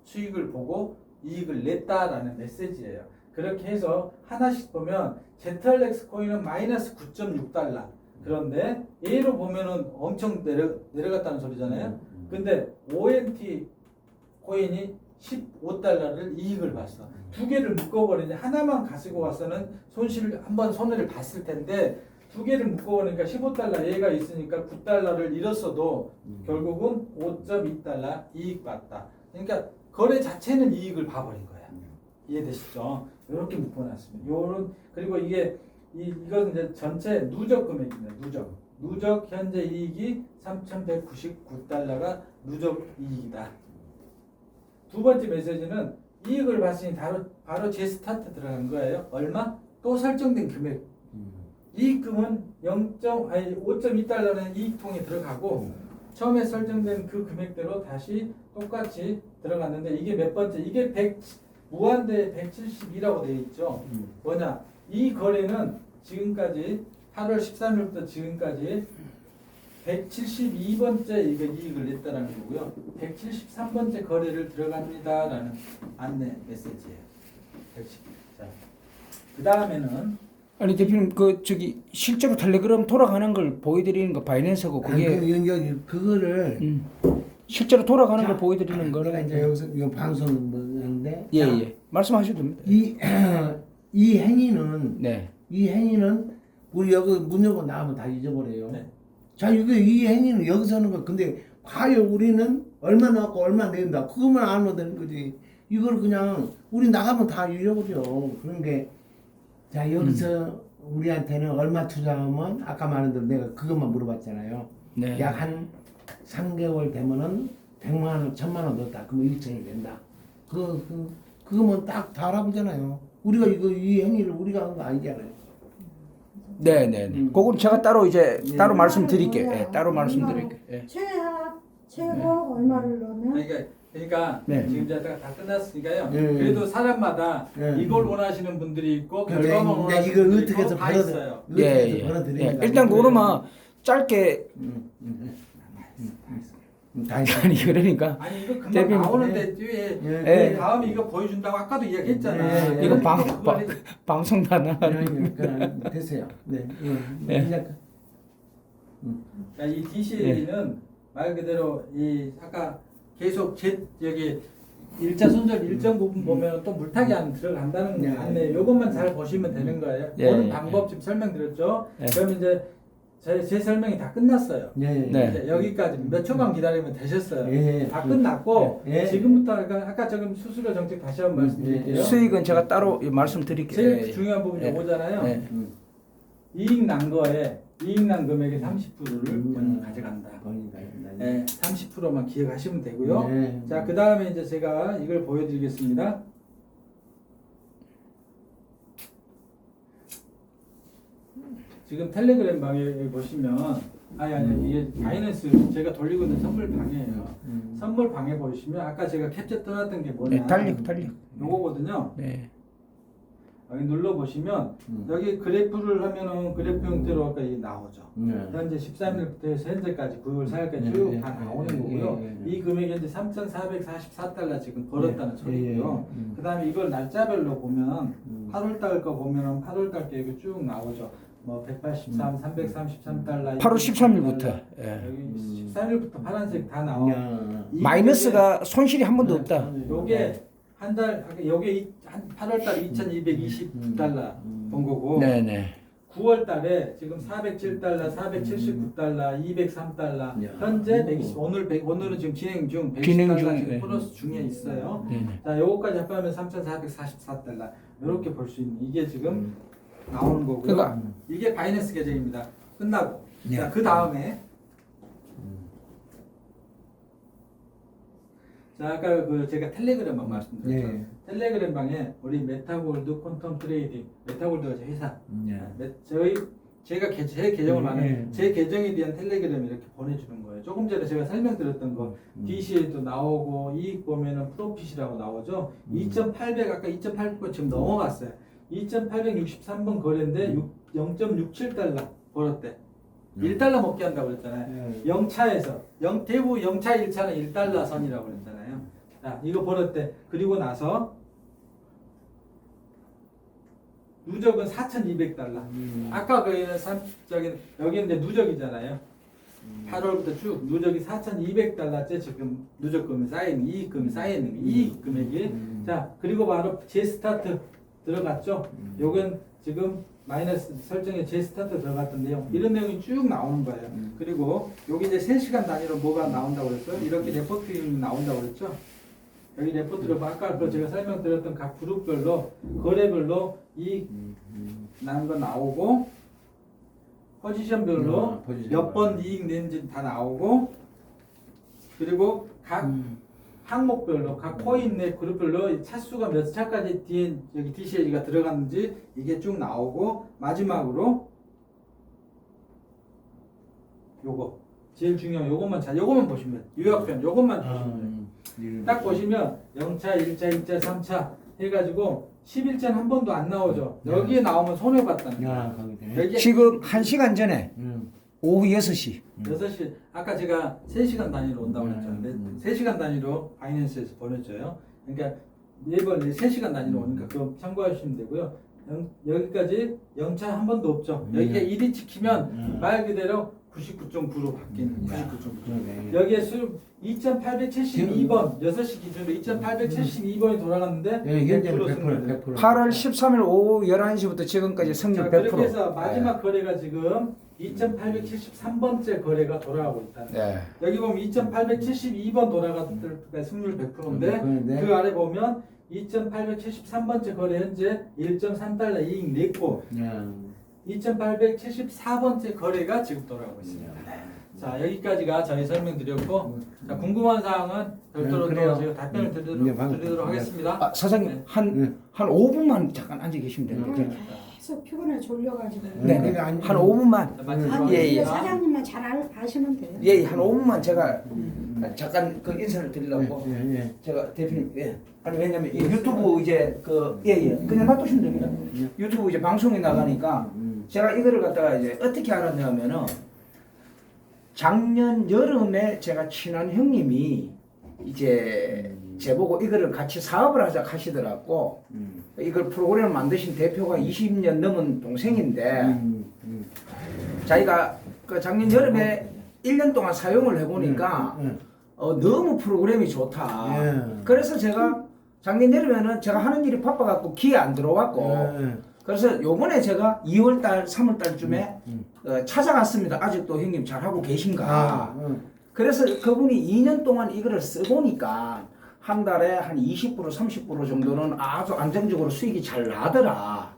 수익을 보고 이익을 냈다라는 메시지예요. 그렇게 해서 하나씩 보면 ZRX 코인은 마이너스 9.6달러. 그런데 A로 보면은 엄청 내려갔다는 소리잖아요. 근데 ONT 코인이 15달러를 이익을 봤어. 2개를 묶어버리니 하나만 가지고 와서는 한번 손해를 봤을 텐데 2개를 묶어버리니까 15달러 얘가 있으니까 9달러를 잃었어도 결국은 5.2달러 이익 봤다. 그러니까 거래 자체는 이익을 봐버린 거야. 이해되시죠? 이렇게 묶어놨습니다. 그리고 이건 이제 전체 누적 금액입니다. 누적 현재 이익이 3,199달러가 누적 이익이다. 두 번째 메시지는 이익을 봤으니 바로 제스타트 들어간 거예요. 얼마? 또 설정된 금액. 이익금은 5.2달러는 이익통에 들어가고 처음에 설정된 그 금액대로 다시 똑같이 들어갔는데 이게 몇 번째? 이게 무한대 172라고 되어 있죠. 뭐냐? 이 거래는 지금까지 8월 13일부터 지금까지 172번째 이익을 냈다는 거고요. 173번째 거래를 들어갑니다라는 안내 메시지예요. 자, 그 다음에는 아니 대표님 실제로 텔레그램 돌아가는 걸 보여드리는 거 바이낸스고 그게 그거를 실제로 돌아가는 자, 걸 보여드리는 내가 거는 이제 여기서 이거 방송을 하는데 예 말씀하셔도 됩니다. 이 행위는 네. 이 행위는 우리 여기 문 열고 나가면 다 잊어버려요. 네. 자, 이 행위는 여기서 하는 거. 근데 과연 우리는 얼마 나왔고 얼마 낸다. 그것만 알면 되는 거지. 이걸 그냥 우리 나가면 다 잃어버려. 그런 게 자, 여기서 우리한테는 얼마 투자하면 아까 말한 대로 내가 그것만 물어봤잖아요. 네. 약 한 3개월 되면은 100만 원, 1000만 원 넣었다. 그러면 1천이 된다. 그거면 딱 다 알아보잖아요. 우리가 이 행위를 우리가 한 거 아니잖아요. 네네네. 그건 제가 따로 따로 말씀드릴게요. 뭐야? 예, 따로 말씀드릴게요. 예. 최고 얼마를 넣으면? 그러니까 그러니까 네. 지금 이제 다 끝났으니까요. 네. 그래도 사람마다 네. 이걸 원하시는 분들이 있고 근데 결과만 이제 원하시는 이거 분들이 어떻게 있고 해서 다 벌어들- 있어요. 예, 어떻게 예. 벌어들이는지 예. 일단 그러면 짧게 다 했어. 아니 그러니까 아니 이거 금방 대표님, 나오는데 뒤에 예. 다음에 이거 보여준다고 아까도 이야기했잖아. 예. 이거 그거를 방송도 안 하는 그러니까 됐어요. 네. 예. 시작. 자, 이 DCA는 말 그대로 이 아까 계속 여기 일자 손절 일정 부분 보면 또 물타기 안 들어간다는 네. 거 안내. 요것만 잘 보시면 되는 거예요. 예, 보는 예. 방법 지금 설명드렸죠. 예. 그럼 이제 제 설명이 다 끝났어요. 네. 네. 이제 여기까지 몇 초만 기다리면 되셨어요. 예. 다 끝났고 예. 지금부터 아까 지금 수수료 정책 다시 한번 말씀드릴게요. 수익은 제가 따로 말씀드릴게요. 제일 예. 중요한 부분이 예. 요거잖아요. 예. 이익 난 거에 이익 난 금액의 30%를 본인이 가져간다. 네, 30%만 기억하시면 되고요. 네. 자, 그 다음에 이제 제가 이걸 보여드리겠습니다. 지금 텔레그램 방에 보시면 아니 이게 바이낸스 제가 돌리고 있는 선물 방이에요. 선물 방에 보시면 아까 제가 캡처 떠났던 게 뭐냐? 네, 달력. 요거거든요. 네. 여기 눌러 보시면 여기 그래프를 하면은 그래프 형태로 아까 이게 나오죠. 현재 13일부터 해서 현재까지 9월 4일까지 쭉 다 나오는 거고요. 이 금액이 현재 3,444달러 지금 벌었다는 소리고요. 그 다음에 이걸 날짜별로 보면 8월달 거 보면은 8월달 계획이 쭉 나오죠. 뭐 183, 333달러. 8월 13일부터. 예. 여기 13일부터 파란색 다 나와. 마이너스가 손실이 한 번도 없다. 요게 한 달, 요게 한 8월달 2,220달러 본 거고. 네네. 9월달에 지금 407달러, 479달러, 203달러, 현재 120, 오늘은 지금 진행 중, 110달러 진행 중, 지금 네. 플러스 중에 있어요. 네네. 자, 요거까지 합하면 3,444달러 이렇게 볼 수 있는 이게 지금 나오는 거고요. 그러니까 이게 바이낸스 계정입니다. 끝나고. 네. 자, 그 다음에 자, 아까 그 제가 텔레그램만 말씀드렸죠. 네. 텔레그램 방에 우리 메타골드 퀀텀 트레이딩, 메타골드가 제 회사. 네. 제가 제 계정을 만든 네. 제 계정에 대한 텔레그램 이렇게 보내주는 거예요. 조금 전에 제가 설명드렸던 거 DCA도 나오고 이익 보면은 프로핏이라고 나오죠. 2,800 아까 2,800번 지금 넘어갔어요. 2,863번 거래인데 0.67달러 벌었대. 1달러 먹게 한다고 그랬잖아요. 영차에서 대부 영차 1차는 1달러 선이라고 그랬잖아요. 자, 이거 벌었대. 그리고 나서 누적은 4,200달러. 아까 거기는 여기는 이제 누적이잖아요. 8월부터 쭉 누적이 4,200달러째 지금 누적금이 쌓이는 이익금이 쌓이는 이익 금액이. 자, 그리고 바로 제스타트 들어갔죠. 요건 지금 마이너스 설정에 제스타트 들어갔던 내용 이런 내용이 쭉 나오는 거예요. 그리고 여기 이제 3시간 단위로 뭐가 나온다고 그랬어요? 이렇게 레포트가 나온다고 그랬죠. 여기 레포트를 아까 그 제가 설명드렸던 각 그룹별로 거래별로 이익 난 거 나오고 포지션별로 몇 번 이익 낸지 다 나오고 그리고 각 항목별로 각 코인 내 그룹별로 차수가 몇 차까지 뒤에 여기 DCA가 들어갔는지 이게 쭉 나오고 마지막으로 요거 제일 중요한 요것만 보시면 요약편 요것만 보시면 돼요. 딱 보시면 0차, 1차, 2차, 3차 해가지고 11차는 한 번도 안 나오죠. 여기에 나오면 손해봤다는 거예요. 여기 지금 1시간 전에 오후 6시. 6시 아까 제가 3시간 단위로 온다고 그랬잖아요. 3시간 단위로 바이낸스에서 보내줘요. 그러니까 매번 3시간 단위로 오니까 그거 참고하시면 되고요. 여기까지 0차 한 번도 없죠. 여기가 1이 찍히면 말 그대로 99.9로 바뀌는 99.9. 여기에 수 2,872번 6시 기준으로 2,872번이 돌아갔는데 네, 현재는 100% 100%. 8월 13일 오후 11시부터 지금까지 자, 성률 그렇게 100%. 해서 마지막 거래가 지금 2,873번째 거래가 돌아가고 있다는 거예요. 네. 여기 보면 2,872번 돌아갔을 때 승률 100%인데 네. 그 아래 보면 2,873번째 거래 현재 1.3달러 이익 냈고 2,874번째 거래가 지금 돌아가고 있습니다. 자, 여기까지가 저희 설명드렸고 자, 궁금한 사항은 별도로 그래요. 또 제가 답변을 드리도록 하겠습니다. 아, 사장님 한 5분만 잠깐 앉아 계시면 됩니다. 계속 피곤해 졸려가지고. 네, 네. 한 5분만. 자, 마치도록 아니 예, 예. 사장님만 잘 아시면 돼요. 예, 한 5분만 제가 잠깐 그 인사를 드리려고 예. 제가 대표님 아니 왜냐면 이 유튜브 이제 그냥 놔두시면 됩니다. 유튜브 이제 방송에 나가니까 제가 이거를 갖다가 이제 어떻게 알았냐면은 작년 여름에 제가 친한 형님이 이제 제보고 이거를 같이 사업을 하자 하시더라고. 이걸 프로그램을 만드신 대표가 20년 넘은 동생인데 자기가 그 작년 여름에 1년 동안 사용을 해보니까 너무 프로그램이 좋다. 그래서 제가 작년 여름에는 제가 하는 일이 바빠갖고 기회 안 들어왔고 그래서 요번에 제가 2월달, 3월달쯤에 찾아갔습니다. 아직도 형님 잘하고 계신가? 그래서 그분이 2년 동안 이거를 써보니까 한 달에 한 20%, 30% 정도는 아주 안정적으로 수익이 잘 나더라.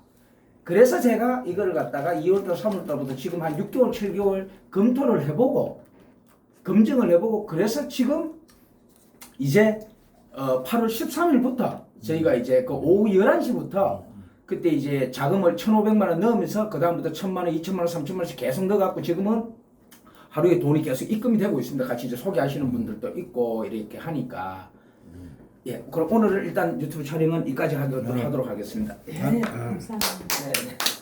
그래서 제가 이거를 갖다가 2월달, 3월달부터 지금 한 6개월, 7개월 검토를 해보고 검증을 해보고 그래서 지금 이제 8월 13일부터 저희가 이제 그 오후 11시부터 그때 이제 자금을 1,500만 원 넣으면서 그 다음부터 1,000만 원, 2,000만 원, 3,000만 원씩 계속 넣어갖고 지금은 하루에 돈이 계속 입금이 되고 있습니다. 같이 이제 소개하시는 분들도 있고 이렇게 하니까 그럼 오늘은 일단 유튜브 촬영은 여기까지 하도록 하겠습니다. 감사합니다. 네.